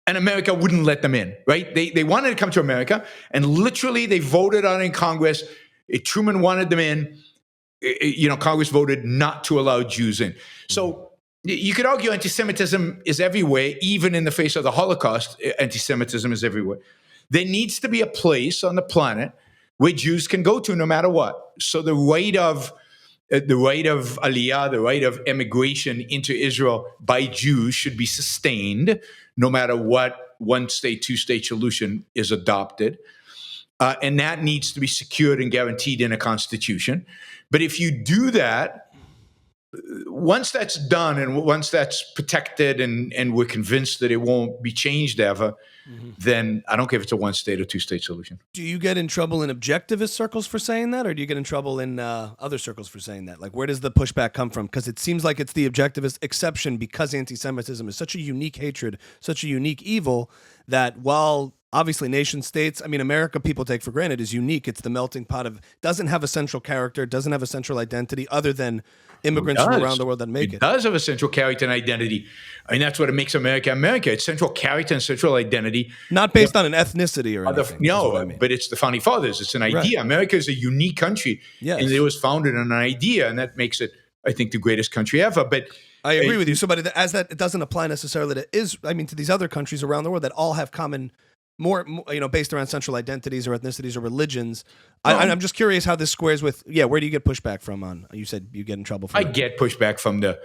And America wouldn't let them in, right? They wanted to come to America, and literally they voted on it in Congress. Truman wanted them in. Congress voted not to allow Jews in. So you could argue anti-Semitism is everywhere, even in the face of the Holocaust. Anti-Semitism is everywhere. There needs to be a place on the planet where Jews can go to no matter what. So the right of aliyah, the right of emigration into Israel by Jews should be sustained no matter what one-state, two-state solution is adopted. And that needs to be secured and guaranteed in a constitution. But if you do that, once that's done and once that's protected and we're convinced that it won't be changed ever, then I don't care if it's a one-state or two-state solution. Do you get in trouble in objectivist circles for saying that, or do you get in trouble in other circles for saying that? Like, where does the pushback come from? Because it seems like it's the objectivist exception, because anti-Semitism is such a unique hatred, such a unique evil, that while obviously nation states, America, people take for granted, is unique. It's the melting pot of, doesn't have a central character, doesn't have a central identity other than immigrants from around the world that make it. It does have a central character and identity. That's what it makes America America. It's central character and central identity. Not based on an ethnicity or anything. No, but it's the founding fathers. It's an idea. Right. America is a unique country. Yes. And it was founded on an idea, and that makes it, I think, the greatest country ever. But I agree with you. So, but as that, it doesn't apply necessarily to these other countries around the world that all have common, more based around central identities or ethnicities or religions. I'm just curious how this squares with, where do you get pushback from on? You said you get in trouble for I get pushback from the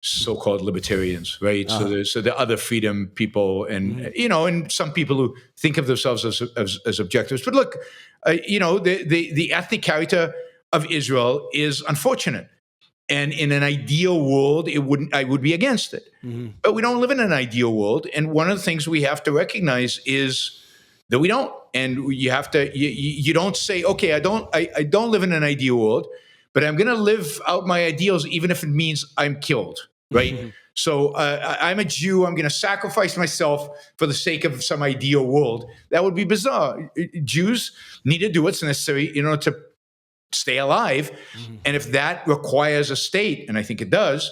so-called libertarians, right? Uh-huh. So the other freedom people, and and some people who think of themselves as objectives. But look, the ethnic character of Israel is unfortunate. And in an ideal world, I would be against it. But we don't live in an ideal world. And one of the things we have to recognize is that we don't. And you have to, you don't say, okay, I don't live in an ideal world, but I'm going to live out my ideals, even if it means I'm killed, right? So I'm a Jew. I'm going to sacrifice myself for the sake of some ideal world. That would be bizarre. Jews need to do what's necessary in order to stay alive. And if that requires a state, and I think it does,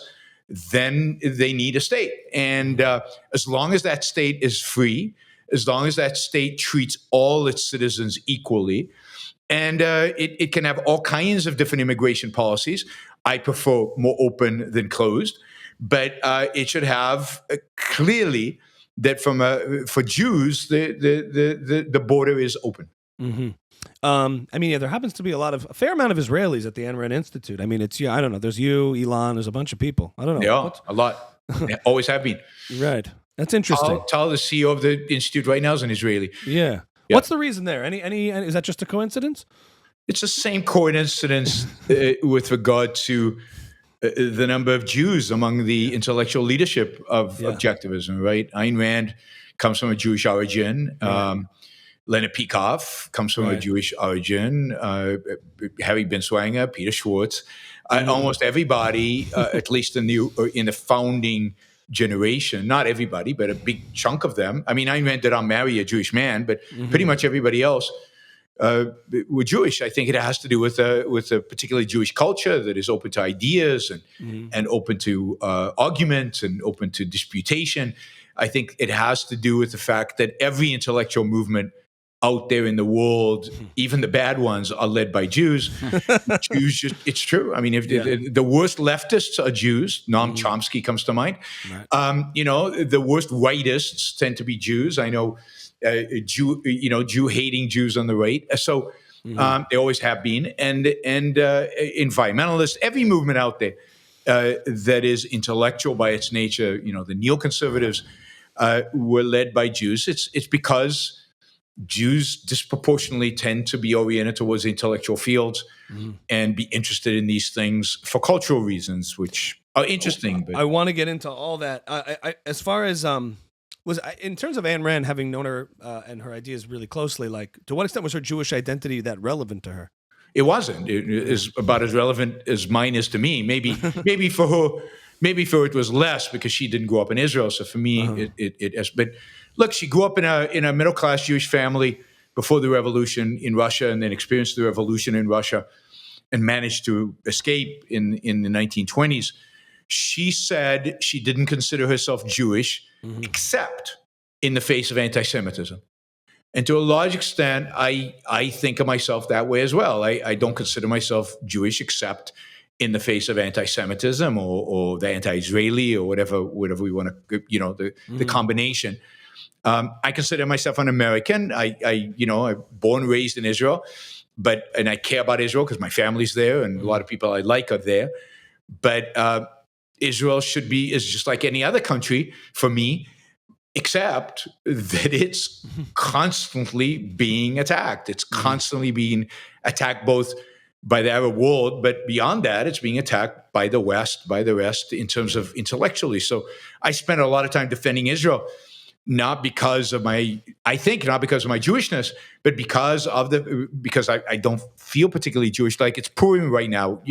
then they need a state. And as long as that state is free, as long as that state treats all its citizens equally, and it can have all kinds of different immigration policies. I prefer more open than closed, but it should have clearly that for Jews, the border is open. I mean, there happens to be a fair amount of Israelis at the Ayn Rand Institute. I mean, I don't know. There's you, Elon. There's a bunch of people. I don't know. Yeah, a lot. Always have been. Right. That's interesting. Tal, the CEO of the institute right now, is an Israeli. Yeah. What's the reason there? Any? Is that just a coincidence? It's the same coincidence with regard to the number of Jews among the intellectual leadership of Objectivism. Right. Ayn Rand comes from a Jewish origin. Leonard Peikoff comes from a Jewish origin. Harry Binswanger, Peter Schwartz, almost everybody, at least in the founding generation, not everybody, but a big chunk of them. I mean, Ayn Rand did not marry a Jewish man, but pretty much everybody else were Jewish. I think it has to do with a particularly Jewish culture that is open to ideas and open to argument and open to disputation. I think it has to do with the fact that every intellectual movement out there in the world, even the bad ones, are led by Jews. It's true. I mean, if the worst leftists are Jews, Noam Chomsky comes to mind. Right. The worst rightists tend to be Jews. I know Jew-hating Jews on the right. So they always have been. And environmentalists, every movement out there that is intellectual by its nature, the neoconservatives were led by Jews. It's because Jews disproportionately tend to be oriented towards the intellectual fields and be interested in these things for cultural reasons, which are interesting. But I want to get into all that. I as far as in terms of Ayn Rand, having known her and her ideas really closely, like to what extent was her Jewish identity that relevant to her? It wasn't. It is about as relevant as mine is to me. Maybe for her. Maybe for her it was less because she didn't grow up in Israel. So for me, it is. But look, she grew up in a middle class Jewish family before the revolution in Russia, and then experienced the revolution in Russia, and managed to escape in the 1920s. She said she didn't consider herself Jewish, except in the face of anti-Semitism. And to a large extent, I think of myself that way as well. I don't consider myself Jewish except in the face of anti-Semitism or the anti-Israeli or whatever we want to, the combination. I consider myself an American. I'm born and raised in Israel, and I care about Israel because my family's there and a lot of people I like are there. But Israel is just like any other country for me, except that it's constantly being attacked. It's constantly being attacked both by the Arab world, but beyond that, it's being attacked by the West, by the rest in terms of intellectually. So I spent a lot of time defending Israel, not because of my Jewishness, but because I don't feel particularly Jewish. Like it's Purim right now.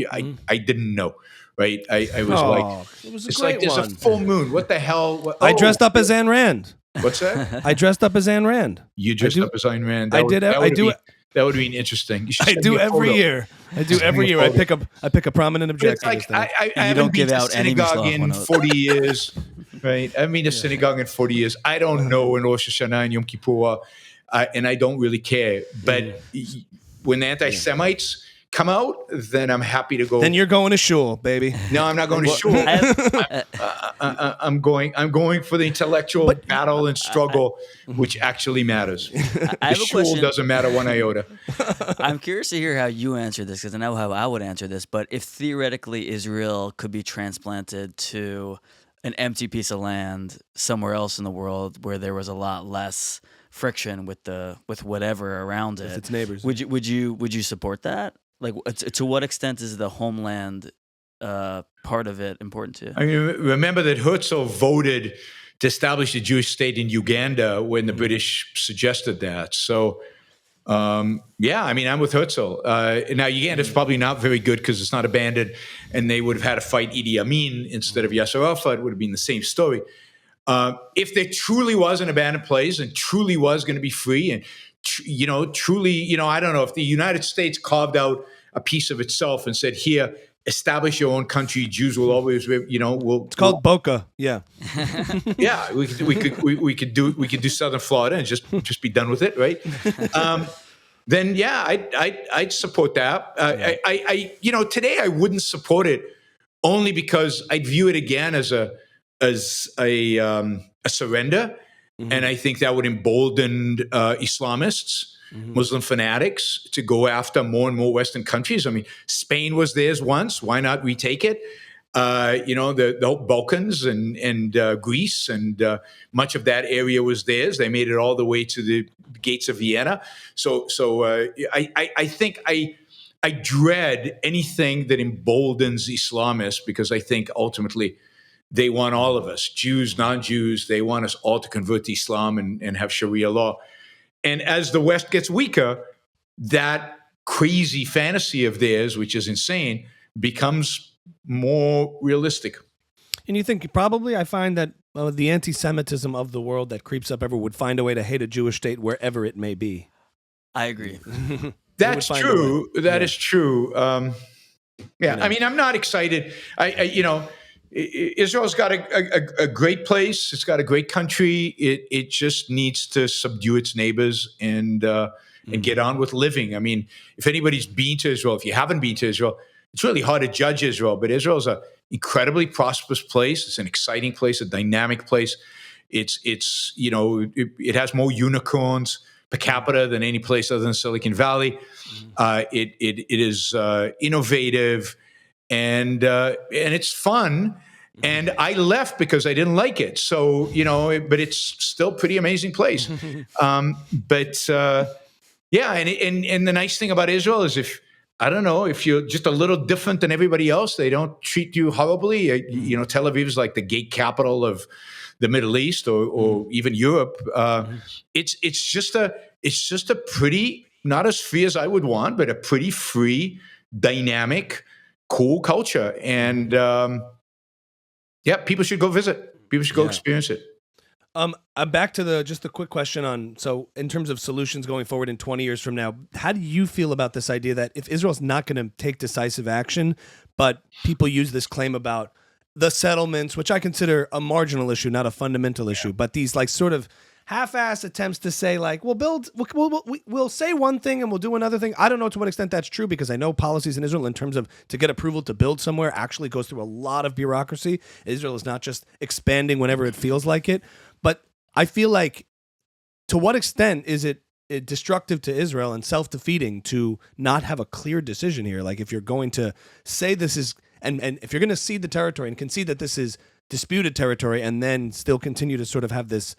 I didn't know. Right, I was it was it's like there's one. a full moon. What the hell? I dressed up as Ayn Rand. What's that? I dressed up as Ayn Rand. You dressed up as Ayn Rand. That would have been interesting. I do every year. I pick a prominent objective. Like I haven't been to synagogue in 40 years. Right, I haven't been to synagogue in 40 years. I don't know in Rosh Hashanah and Yom Kippur, and I don't really care. But when the anti-Semites come out, then I'm happy to go. Then you're going to shul, baby. No, I'm not going to shul. I'm going for the intellectual battle and struggle, which actually matters. I have a shul question. Doesn't matter one iota. I'm curious to hear how you answer this, because I know how I would answer this. But if theoretically Israel could be transplanted to an empty piece of land somewhere else in the world where there was a lot less friction with whatever around it, with its neighbors, would you support that? Like, to what extent is the homeland part of it important too. I mean, remember that Herzl voted to establish a Jewish state in Uganda when the British suggested that. So, yeah, I mean, I'm with Herzl. Now, Uganda's probably not very good because it's not abandoned, and they would have had to fight Idi Amin instead of Yasser Arafat. It would have been the same story. If there truly was an abandoned place and truly was going to be free and, truly, I don't know, if the United States carved out a piece of itself and said, here, establish your own country, Jews will always, It's called Boca. Yeah. Yeah, we could do Southern Florida and just be done with it, right? Then yeah, I'd support that. Today I wouldn't support it only because I'd view it again as a surrender, and I think that would embolden Islamists, Muslim fanatics to go after more and more Western countries. I mean, Spain was theirs once. Why not retake it? The whole Balkans and Greece and much of that area was theirs. They made it all the way to the gates of Vienna. So I think I dread anything that emboldens Islamists because I think ultimately they want all of us, Jews, non-Jews. They want us all to convert to Islam and have Sharia law. And as the West gets weaker, that crazy fantasy of theirs, which is insane, becomes more realistic. And you think probably I find that the anti-Semitism of the world that creeps up everywhere would find a way to hate a Jewish state wherever it may be. I agree. That's true. That is true. Yeah, I mean, I'm not excited. Israel's got a great place. It's got a great country. It just needs to subdue its neighbors and get on with living. I mean, if anybody's been to Israel, if you haven't been to Israel, it's really hard to judge Israel. But Israel's an incredibly prosperous place. It's an exciting place, a dynamic place. It has more unicorns per capita than any place other than Silicon Valley. It is innovative. And it's fun. And I left because I didn't like it. So, but it's still a pretty amazing place. And the nice thing about Israel is if you're just a little different than everybody else, they don't treat you horribly. Tel Aviv is like the gate capital of the Middle East or even Europe. It's just a pretty, not as free as I would want, but a pretty free, dynamic, cool culture. And people should go visit. People should go experience it. I'm back to just a quick question on, so in terms of solutions going forward in 20 years from now, how do you feel about this idea that if Israel's not going to take decisive action, but people use this claim about the settlements, which I consider a marginal issue, not a fundamental issue, but these like sort of half-assed attempts to say like, we'll say one thing and we'll do another thing. I don't know to what extent that's true because I know policies in Israel in terms of to get approval to build somewhere actually goes through a lot of bureaucracy. Israel is not just expanding whenever it feels like it. But I feel like to what extent is it destructive to Israel and self-defeating to not have a clear decision here? Like if you're going to say this is, and if you're going to cede the territory and concede that this is disputed territory and then still continue to sort of have this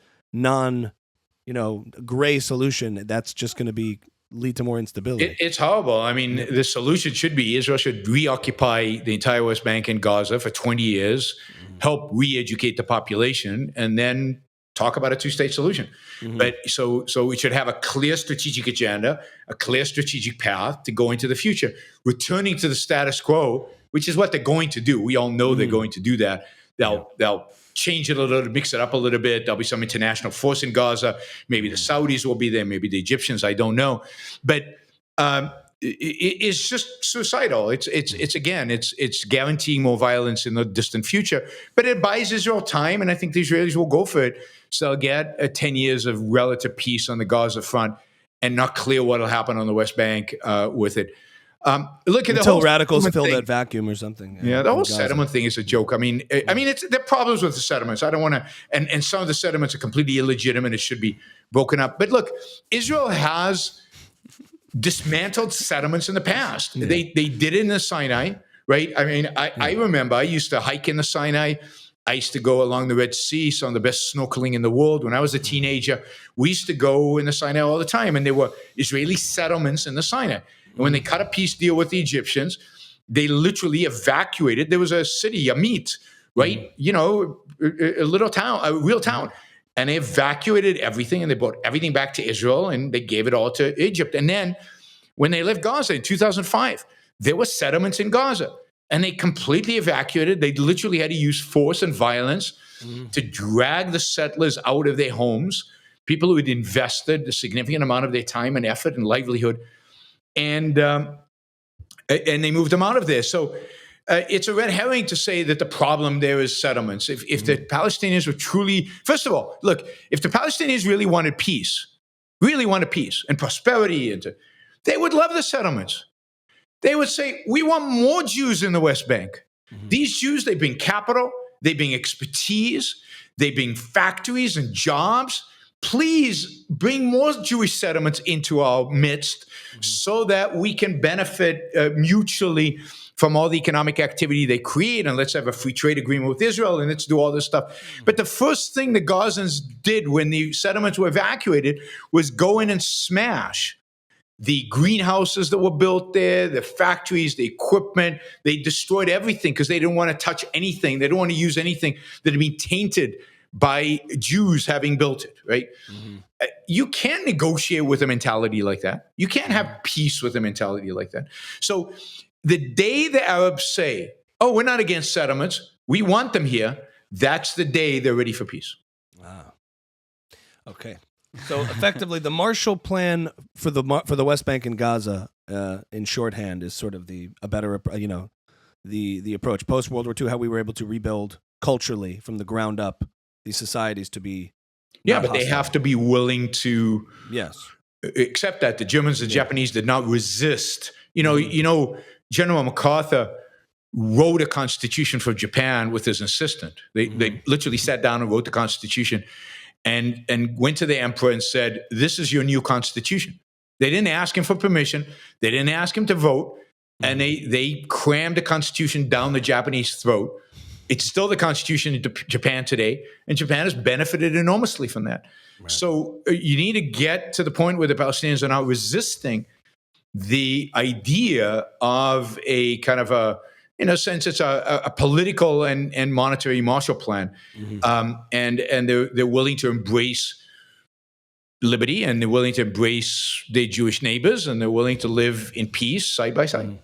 gray solution, that's just going to lead to more instability. It's horrible. I mean, the solution should be Israel should reoccupy the entire West Bank and Gaza for 20 years, help re-educate the population, and then talk about a two-state solution. But so it should have a clear strategic agenda, a clear strategic path to go into the future, returning to the status quo, which is what they're going to do. We all know they're going to do that. They'll change it a little, mix it up a little bit. There'll be some international force in Gaza. Maybe the Saudis will be there. Maybe the Egyptians. I don't know. But it's just suicidal. It's guaranteeing more violence in the distant future. But it buys Israel time, and I think the Israelis will go for it. So they'll get 10 years of relative peace on the Gaza front, and not clear what will happen on the West Bank with it. Look at until radicals fill that vacuum or something. Yeah, the whole settlement thing is a joke. I mean, there are problems with the settlements. I don't want to, and some of the settlements are completely illegitimate. It should be broken up. But look, Israel has dismantled settlements in the past. Yeah. They did it in the Sinai, right? I mean, I remember I used to hike in the Sinai. I used to go along the Red Sea, some of the best snorkeling in the world. When I was a teenager, we used to go in the Sinai all the time, and there were Israeli settlements in the Sinai. And when they cut a peace deal with the Egyptians, they literally evacuated. There was a city, Amit, right? A little town, a real town. And they evacuated everything, and they brought everything back to Israel, and they gave it all to Egypt. And then when they left Gaza in 2005, there were settlements in Gaza, and they completely evacuated. They literally had to use force and violence to drag the settlers out of their homes, people who had invested a significant amount of their time and effort and livelihood, and they moved them out of there. So it's a red herring to say that the problem there is settlements. If the Palestinians were truly, first of all, look, if the Palestinians really wanted peace and prosperity, they would love the settlements. They would say, we want more Jews in the West Bank. These Jews, they bring capital, they bring expertise, they bring factories and jobs. Please bring more Jewish settlements into our midst so that we can benefit mutually from all the economic activity they create, and let's have a free trade agreement with Israel, and let's do all this stuff. But the first thing the Gazans did when the settlements were evacuated was go in and smash the greenhouses that were built there, the factories, the equipment. They destroyed everything because they didn't want to touch anything. They didn't want to use anything that had been tainted by Jews having built it, right? You can't negotiate with a mentality like that. You can't have peace with a mentality like that. So the day the Arabs say, oh, we're not against settlements, we want them here, that's the day they're ready for peace. Wow. Okay. So effectively, the Marshall Plan for the West Bank and Gaza, in shorthand, is sort of the approach post World War II, how we were able to rebuild culturally from the ground up these societies to be but hostile. They have to be willing to accept that. The Germans, the Japanese did not resist. General MacArthur wrote a constitution for Japan with his assistant. They literally sat down and wrote the constitution and went to the emperor and said, this is your new constitution. They didn't ask him for permission. They didn't ask him to vote. And they crammed the constitution down the Japanese throat. It's still the constitution in Japan today, and Japan has benefited enormously from that. Right. So you need to get to the point where the Palestinians are not resisting the idea of a kind of a, in a sense, it's a political and monetary Marshall Plan, and they're willing to embrace liberty, and they're willing to embrace their Jewish neighbors, and they're willing to live in peace side by side.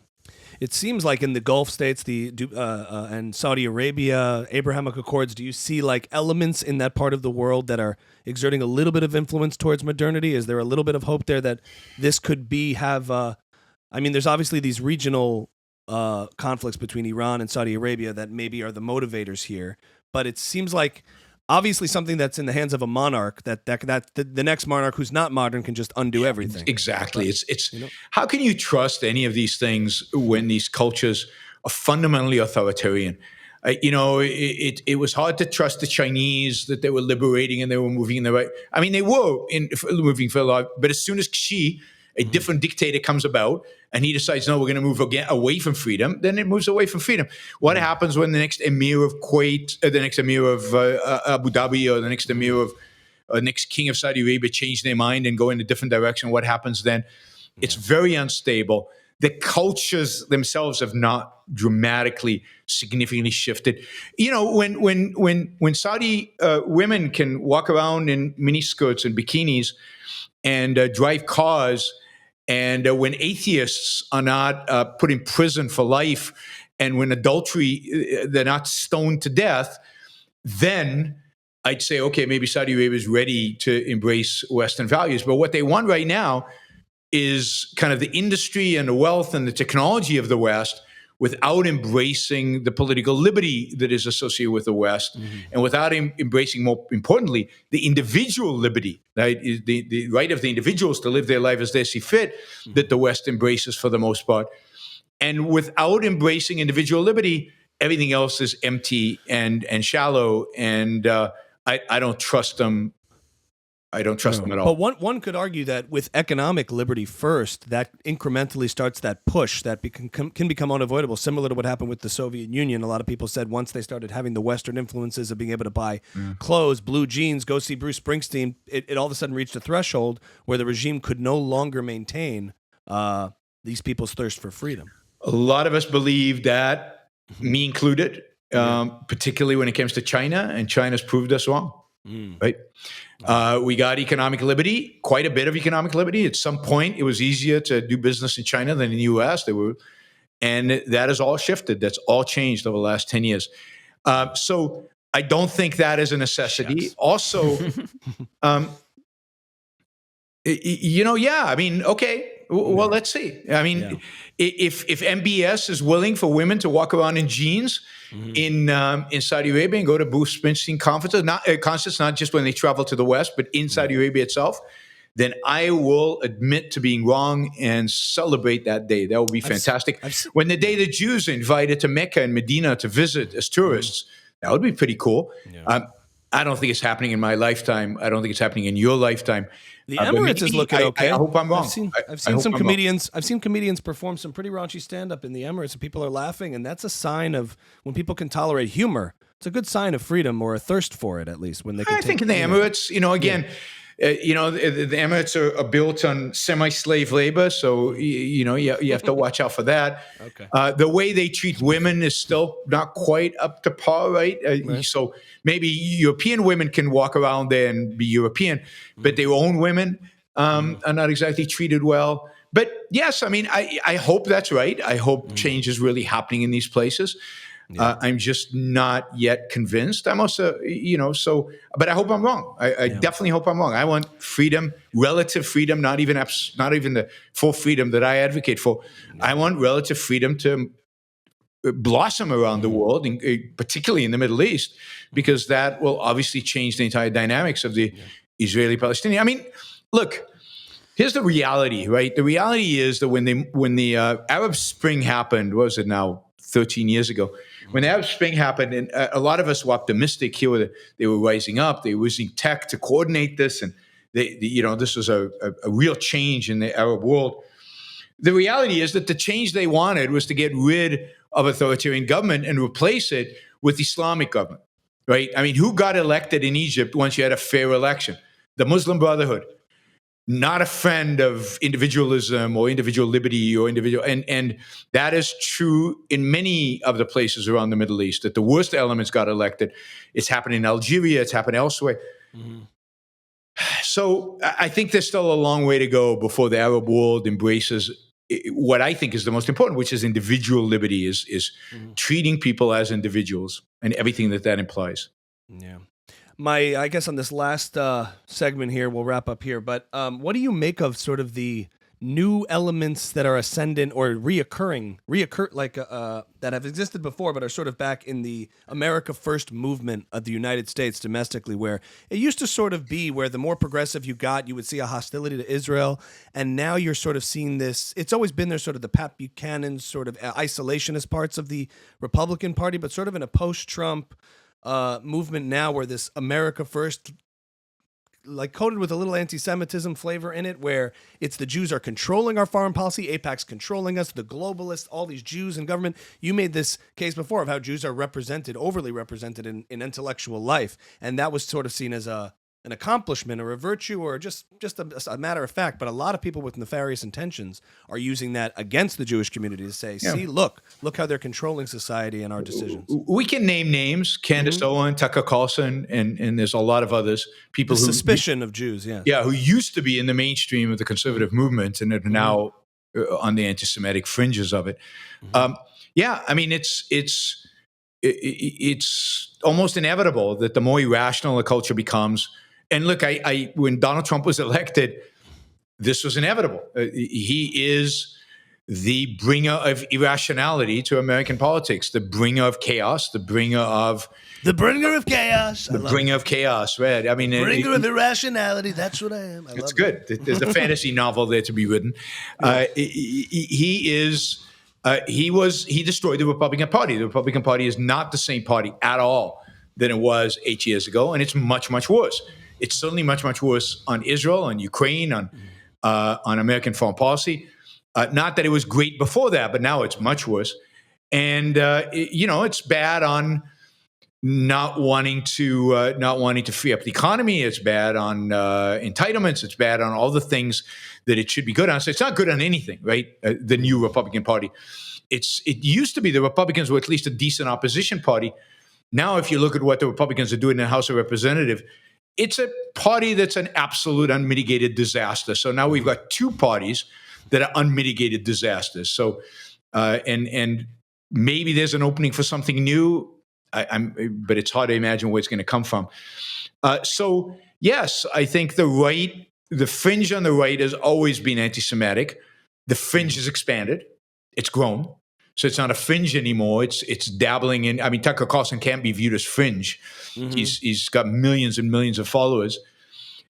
It seems like in the Gulf states, and Saudi Arabia, Abrahamic Accords, do you see like elements in that part of the world that are exerting a little bit of influence towards modernity? Is there a little bit of hope there that this could there's obviously these regional conflicts between Iran and Saudi Arabia that maybe are the motivators here, but it seems like obviously something that's in the hands of a monarch that the next monarch who's not modern can just undo everything. Exactly. It's how can you trust any of these things when these cultures are fundamentally authoritarian? It was hard to trust the Chinese that they were liberating and they were moving in the right. I mean, they were moving for a lot, but as soon as Xi, a different dictator, comes about and he decides, no, we're going to move away from freedom, then it moves away from freedom. What happens when the next emir of Kuwait, the next emir of Abu Dhabi, or the next emir of next king of Saudi Arabia change their mind and go in a different direction? What happens then? It's very unstable. The cultures themselves have not dramatically, significantly shifted. When Saudi women can walk around in miniskirts and bikinis and drive cars, and when atheists are not put in prison for life, and when adultery, they're not stoned to death, then I'd say, okay, maybe Saudi Arabia is ready to embrace Western values. But what they want right now is kind of the industry and the wealth and the technology of the West without embracing the political liberty that is associated with the West, and without embracing, more importantly, the individual liberty, right? The right of the individuals to live their life as they see fit, that the West embraces for the most part. And without embracing individual liberty, everything else is empty and shallow, and I don't trust them. I don't trust them at all. But one could argue that with economic liberty first, that incrementally starts that push that can become unavoidable, similar to what happened with the Soviet Union. A lot of people said once they started having the Western influences of being able to buy clothes, blue jeans, go see Bruce Springsteen, it all of a sudden reached a threshold where the regime could no longer maintain these people's thirst for freedom. A lot of us believe that, me included, particularly when it comes to China, and China's proved us wrong, right? We got economic liberty, quite a bit of economic liberty. At some point, it was easier to do business in China than in the U.S. And that has all shifted. That's all changed over the last 10 years. So I don't think that is a necessity. Shucks. Also, I mean, okay. Well, let's see. I mean, if MBS is willing for women to walk around in jeans in Saudi Arabia and go to Bruce Springsteen concerts, not just when they travel to the West, but in Saudi Arabia itself, then I will admit to being wrong and celebrate that day. That would be fantastic. When the day the Jews are invited to Mecca and Medina to visit as tourists, that would be pretty cool. Yeah. I don't think it's happening in my lifetime. I don't think it's happening in your lifetime. The Emirates is looking okay. I hope I'm wrong. I've seen some comedians. I've seen comedians perform some pretty raunchy stand-up in the Emirates, and people are laughing, and that's a sign of when people can tolerate humor. It's a good sign of freedom, or a thirst for it, at least. When they can I think in the Emirates, again. The Emirates are built on semi-slave labor, so you have to watch out for that. Okay. The way they treat women is still not quite up to par, right? So maybe European women can walk around there and be European, but their own women are not exactly treated well. But yes, I mean, I hope that's right. I hope change is really happening in these places. Yeah. I'm just not yet convinced. I'm also, but I hope I'm wrong. I definitely hope I'm wrong. I want freedom, relative freedom, not even the full freedom that I advocate for. I want relative freedom to blossom around the world, particularly in the Middle East, because that will obviously change the entire dynamics of the Israeli-Palestinian. I mean, look, here's the reality, right? The reality is that when the Arab Spring happened, what was it now, 13 years ago, when the Arab Spring happened, and a lot of us were optimistic here. They were rising up. They were using tech to coordinate this, and this was a real change in the Arab world. The reality is that the change they wanted was to get rid of authoritarian government and replace it with Islamic government, right? I mean, who got elected in Egypt once you had a fair election? The Muslim Brotherhood. Not a friend of individualism or individual liberty or individual, and that is true in many of the places around the Middle East, that the worst elements got elected. It's happened in Algeria, it's happened elsewhere. So I think there's still a long way to go before the Arab world embraces what I think is the most important, which is individual liberty, is treating people as individuals and everything that implies. Yeah. I guess on this last segment here, we'll wrap up here. But what do you make of sort of the new elements that are ascendant or that have existed before, but are sort of back in the America First movement of the United States domestically, where it used to sort of be where the more progressive you got, you would see a hostility to Israel. And now you're sort of seeing this. It's always been there, sort of the Pat Buchanan sort of isolationist parts of the Republican Party, but sort of in a post-Trump movement now, where this America First, like coated with a little anti-Semitism flavor in it, where it's the Jews are controlling our foreign policy, AIPAC's controlling us, the globalists, all these Jews in government. You made this case before of how Jews are overly represented in intellectual life, and that was sort of seen as an accomplishment or a virtue or just a matter of fact. But a lot of people with nefarious intentions are using that against the Jewish community to say, see, look how they're controlling society and our decisions. We can name names: Candace Owen, Tucker Carlson, and there's a lot of others. People suspicion of Jews, who used to be in the mainstream of the conservative movement and are now on the anti-Semitic fringes of it. I mean, it's almost inevitable that the more irrational a culture becomes. And look, when Donald Trump was elected, this was inevitable. He is the bringer of irrationality to American politics, the bringer of chaos, the bringer of chaos, right? I mean, bringer of irrationality. That's what I am. It's good. There's a fantasy novel there to be written. He destroyed the Republican Party. The Republican Party is not the same party at all than it was 8 years ago, and it's much, much worse. It's certainly much, much worse on Israel, on Ukraine, on American foreign policy. Not that it was great before that, but now it's much worse. And it's bad on not wanting to free up the economy. It's bad on entitlements. It's bad on all the things that it should be good on. So it's not good on anything, right? The new Republican Party. it used to be the Republicans were at least a decent opposition party. Now, if you look at what the Republicans are doing in the House of Representatives, it's a party that's an absolute unmitigated disaster. So now we've got two parties that are unmitigated disasters. So, and maybe there's an opening for something new, but it's hard to imagine where it's going to come from. So, yes, I think the fringe on the right has always been anti-Semitic. The fringe has expanded. It's grown. So it's not a fringe anymore. It's dabbling in. I mean, Tucker Carlson can't be viewed as fringe. Mm-hmm. He's got millions and millions of followers.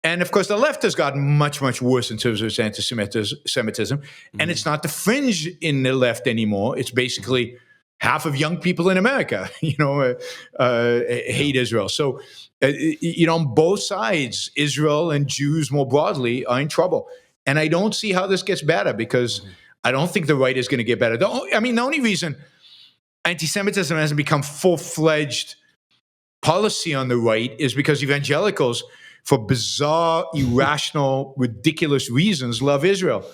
And of course, the left has gotten much, much worse in terms of its anti-Semitism. Mm-hmm. And it's not the fringe in the left anymore. It's basically half of young people in America, hate Israel. So, on both sides, Israel and Jews more broadly are in trouble. And I don't see how this gets better because I don't think the right is going to get better. The only reason anti-Semitism hasn't become full-fledged policy on the right is because evangelicals, for bizarre, irrational, ridiculous reasons, love Israel.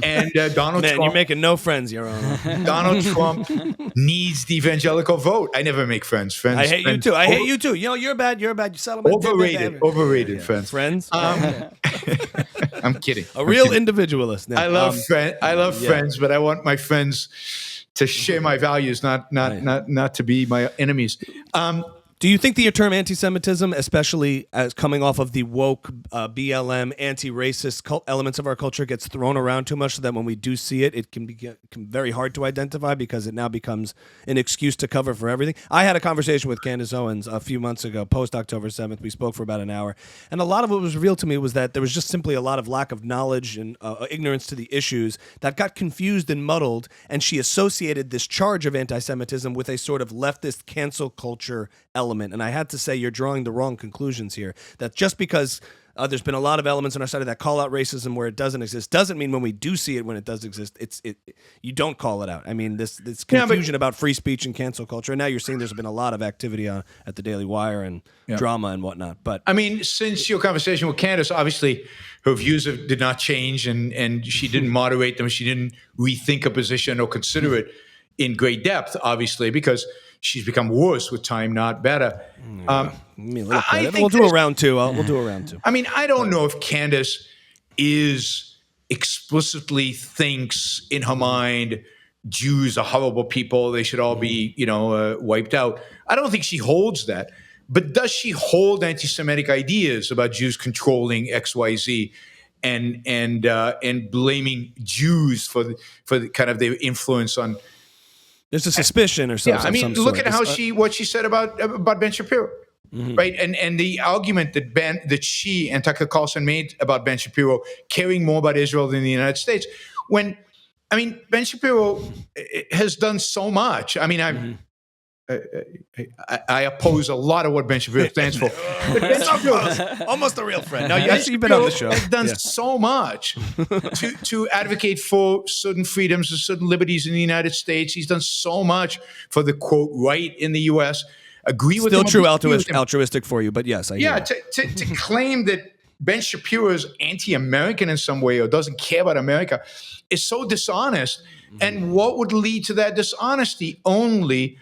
And Donald Trump. You're making no friends, Yaron. Donald Trump needs the evangelical vote. I never make friends. I hate you too. I hate you too. You're bad. You're bad. You settlement. Overrated friends. Friends. I'm kidding. A real individualist. Now. I love friends, but I want my friends to share my values, not to be my enemies. Do you think the term anti-Semitism, especially as coming off of the woke BLM anti-racist elements of our culture, gets thrown around too much so that when we do see it, it can be very hard to identify because it now becomes an excuse to cover for everything? I had a conversation with Candace Owens a few months ago, post-October 7th. We spoke for about an hour. And a lot of what was revealed to me was that there was just simply a lot of lack of knowledge and ignorance to the issues that got confused and muddled, and she associated this charge of anti-Semitism with a sort of leftist cancel culture element. And I had to say, you're drawing the wrong conclusions here. That just because there's been a lot of elements on our side of that call out racism where it doesn't exist doesn't mean when we do see it, when it does exist, you don't call it out. I mean, this confusion about free speech and cancel culture. And now you're seeing there's been a lot of activity at the Daily Wire and drama and whatnot. But I mean, since your conversation with Candace, obviously her views did not change, and she didn't moderate them. She didn't rethink a position or consider it in great depth, obviously, because she's become worse with time, not better. We'll do a round two. We'll do a round two. I mean, I don't know if Candace explicitly thinks in her mind Jews are horrible people. They should all be, wiped out. I don't think she holds that. But does she hold anti-Semitic ideas about Jews controlling X, Y, Z, and blaming Jews for the kind of their influence on? There's a suspicion or something. Yeah, I mean, look at what she said about Ben Shapiro, right? And the argument that she and Tucker Carlson made about Ben Shapiro caring more about Israel than the United States. Ben Shapiro has done so much. I mean, I oppose a lot of what Ben Shapiro stands for. But Ben Shapiro, almost a real friend. No, you've been on the show. Has done so much to advocate for certain freedoms and certain liberties in the United States. He's done so much for the quote right in the U.S. Agree with still him. True altruistic for you, but yes, I hear to claim that Ben Shapiro is anti-American in some way or doesn't care about America is so dishonest. And what would lead to that dishonesty? Only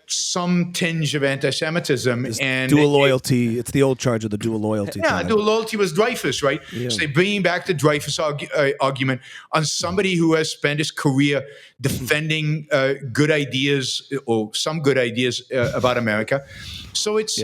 some tinge of anti-Semitism and dual loyalty. It's the old charge of the dual loyalty. Yeah, dual loyalty was Dreyfus, right? Yeah. So they're bringing back the Dreyfus argument on somebody who has spent his career defending good ideas or some good ideas about America. So it's.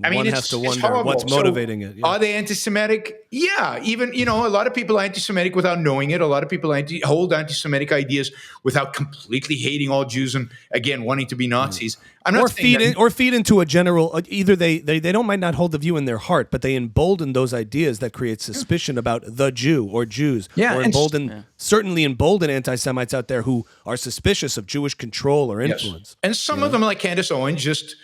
I mean, one has to wonder horrible. What's motivating it. Yeah. Are they anti-Semitic? Yeah. Even, a lot of people are anti-Semitic without knowing it. A lot of people hold anti-Semitic ideas without completely hating all Jews and, again, wanting to be Nazis. I'm not feed into a general, either they might not hold the view in their heart, but they embolden those ideas that create suspicion about the Jew or Jews. Yeah. Or certainly embolden anti-Semites out there who are suspicious of Jewish control or influence. Yes. And some of them, like Candace Owens, just,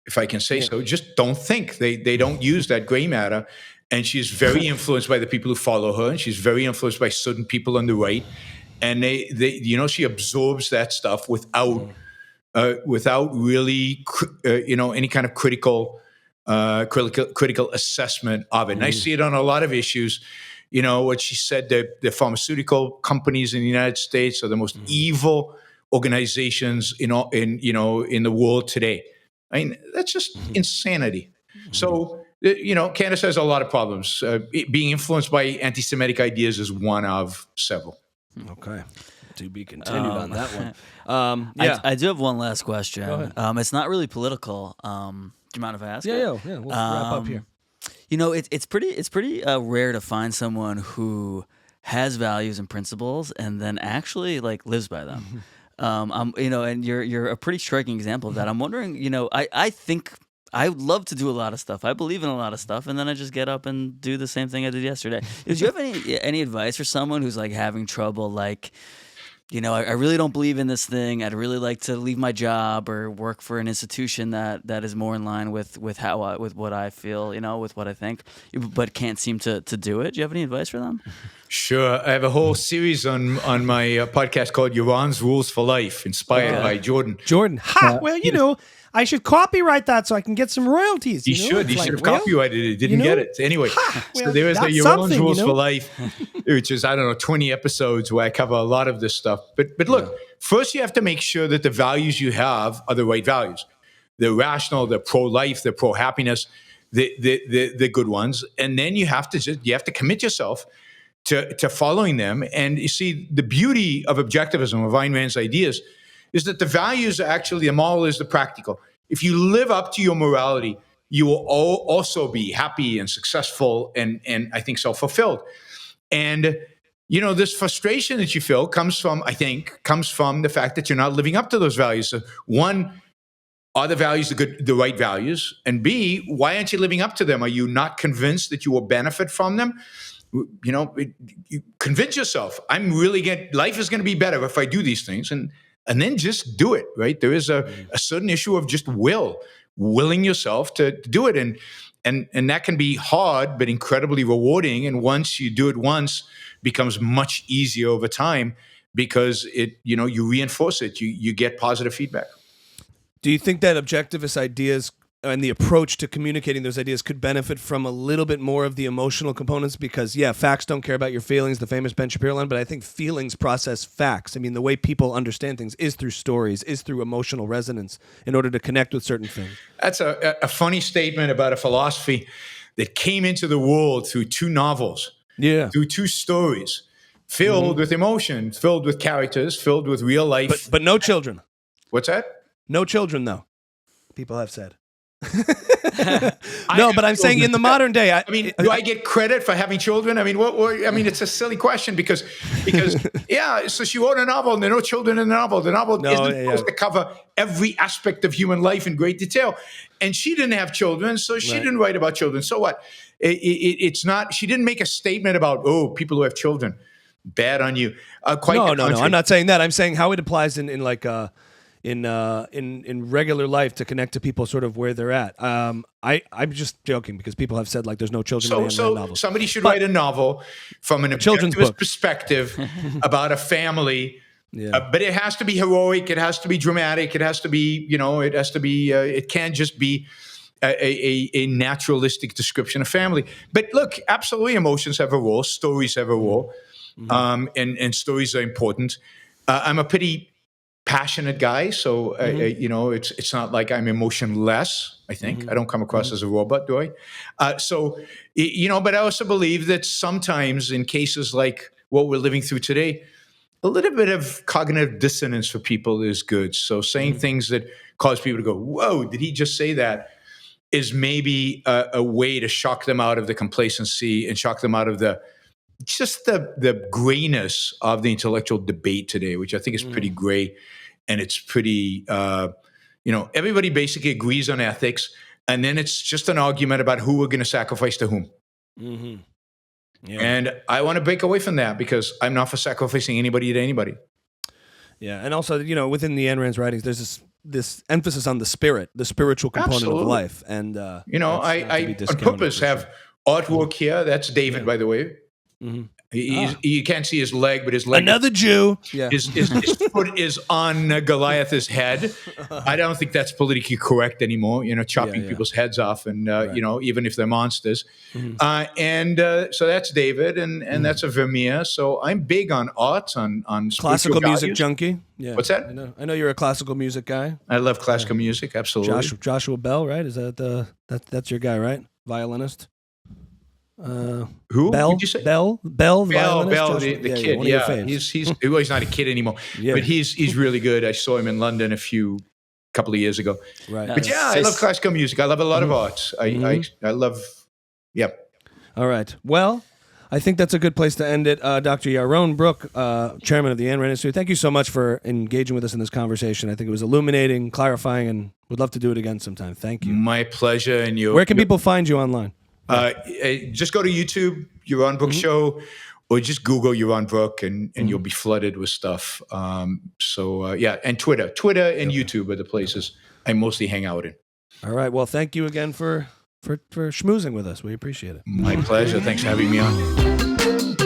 if I can say so, just don't think. They don't use that gray matter. And she's very influenced by the people who follow her, and she's very influenced by certain people on the right. And she absorbs that stuff without really, any kind of critical assessment of it. And I see it on a lot of issues. what she said, the pharmaceutical companies in the United States are the most evil organizations in the world today. I mean, that's just insanity. So, Candace has a lot of problems. Being influenced by anti-Semitic ideas is one of several. Okay. To be continued on that one. I do have one last question. Go ahead. It's not really political. Do you mind if I ask it? Yeah. We'll wrap up here. It's pretty rare to find someone who has values and principles and then actually like lives by them. And you're a pretty striking example of that. I'm wondering, I think I would love to do a lot of stuff. I believe in a lot of stuff, and then I just get up and do the same thing I did yesterday. Do you have any advice for someone who's like having trouble, like, I really don't believe in this thing. I'd really like to leave my job or work for an institution that is more in line with what I feel, with what I think, but can't seem to do it. Do you have any advice for them? Sure. I have a whole series on my podcast called Yaron's Rules for Life, inspired by Jordan. Jordan. Well, I should copyright that so I can get some royalties. You should. You should have copyrighted it. Didn't get it. Anyway, so there is the Yaron's Rules for Life, which is, 20 episodes where I cover a lot of this stuff. But look, first you have to make sure that the values you have are the right values. They're rational, they're pro-life, they're pro-happiness, the good ones. And then you have to commit yourself to following them. And you see, the beauty of objectivism, of Ayn Rand's ideas, is that the values are actually, the moral is the practical. If you live up to your morality, you will also be happy and successful and I think self-fulfilled. And, this frustration that you feel comes from the fact that you're not living up to those values. So one, are the values the right values? And B, why aren't you living up to them? Are you not convinced that you will benefit from them? You convince yourself, life is going to be better if I do these things. And then just do it, right? There is a certain issue of just willing yourself to do it. And that can be hard, but incredibly rewarding. And once you do it once, becomes much easier over time because you reinforce it. You get positive feedback. Do you think that objectivist ideas and the approach to communicating those ideas could benefit from a little bit more of the emotional components? Because, facts don't care about your feelings, the famous Ben Shapiro line, but I think feelings process facts. I mean, the way people understand things is through stories, is through emotional resonance in order to connect with certain things. That's a funny statement about a philosophy that came into the world through two novels, through two stories, filled with emotion, filled with characters, filled with real life. But no children. What's that? No children, though, people have said. No, but I'm saying in the modern day, do I get credit for having children? It's a silly question because so she wrote a novel and there are no children in the novel. The novel isn't supposed to cover every aspect of human life in great detail. And she didn't have children, so she didn't write about children. So what? It's not, she didn't make a statement about, people who have children. Bad on you. No, I'm not saying that. I'm saying how it applies in regular life to connect to people sort of where they're at. I'm just joking because people have said like there's no children in the novel. Somebody should write a novel from an objectivist perspective about a family. Yeah. But it has to be heroic. It has to be dramatic. It has to be, it can't just be a naturalistic description of family. But look, absolutely, emotions have a role. Stories have a role. And stories are important. I'm a pretty passionate guy, so it's not like I'm emotionless. I think I don't come across as a robot, do I? But I also believe that sometimes in cases like what we're living through today, a little bit of cognitive dissonance for people is good. So saying things that cause people to go, "Whoa, did he just say that?" is maybe a way to shock them out of the complacency and shock them out of the grayness of the intellectual debate today, which I think is pretty gray. And it's pretty, everybody basically agrees on ethics. And then it's just an argument about who we're going to sacrifice to whom. Mm-hmm. Yeah. And I want to break away from that because I'm not for sacrificing anybody to anybody. Yeah. And also, within the Ayn Rand's writings, there's this emphasis on the spiritual component of life. And, I on purpose have artwork here. That's David, by the way. Mm-hmm. You can't see his leg, but his leg. Another Jew. Yeah. His foot is on Goliath's head. I don't think that's politically correct anymore. Chopping people's heads off, and even if they're monsters. So that's David, and that's a Vermeer. So I'm big on art, on classical spiritual music values. junkie. Yeah. What's that? I know you're a classical music guy. I love classical music. Absolutely. Joshua Bell, right? Is that that's your guy, right? Violinist. Who Bell? did you say? Bell, Bell, violinist, the kid. one of your faves. He's not a kid anymore, but he's really good. I saw him in London couple of years ago. Right. But I love classical music. I love a lot of art. I love. Yep. All right. Well, I think that's a good place to end it. Dr. Yaron Brook, chairman of the Ayn Rand Institute, thank you so much for engaging with us in this conversation. I think it was illuminating, clarifying, and would love to do it again sometime. Thank you. My pleasure. And where can people find you online? Just go to YouTube, Yaron Brook Show, or just Google Yaron Brook, and you'll be flooded with stuff. And Twitter and YouTube are the places I mostly hang out in. All right. Well, thank you again for schmoozing with us. We appreciate it. My pleasure. Thanks for having me on.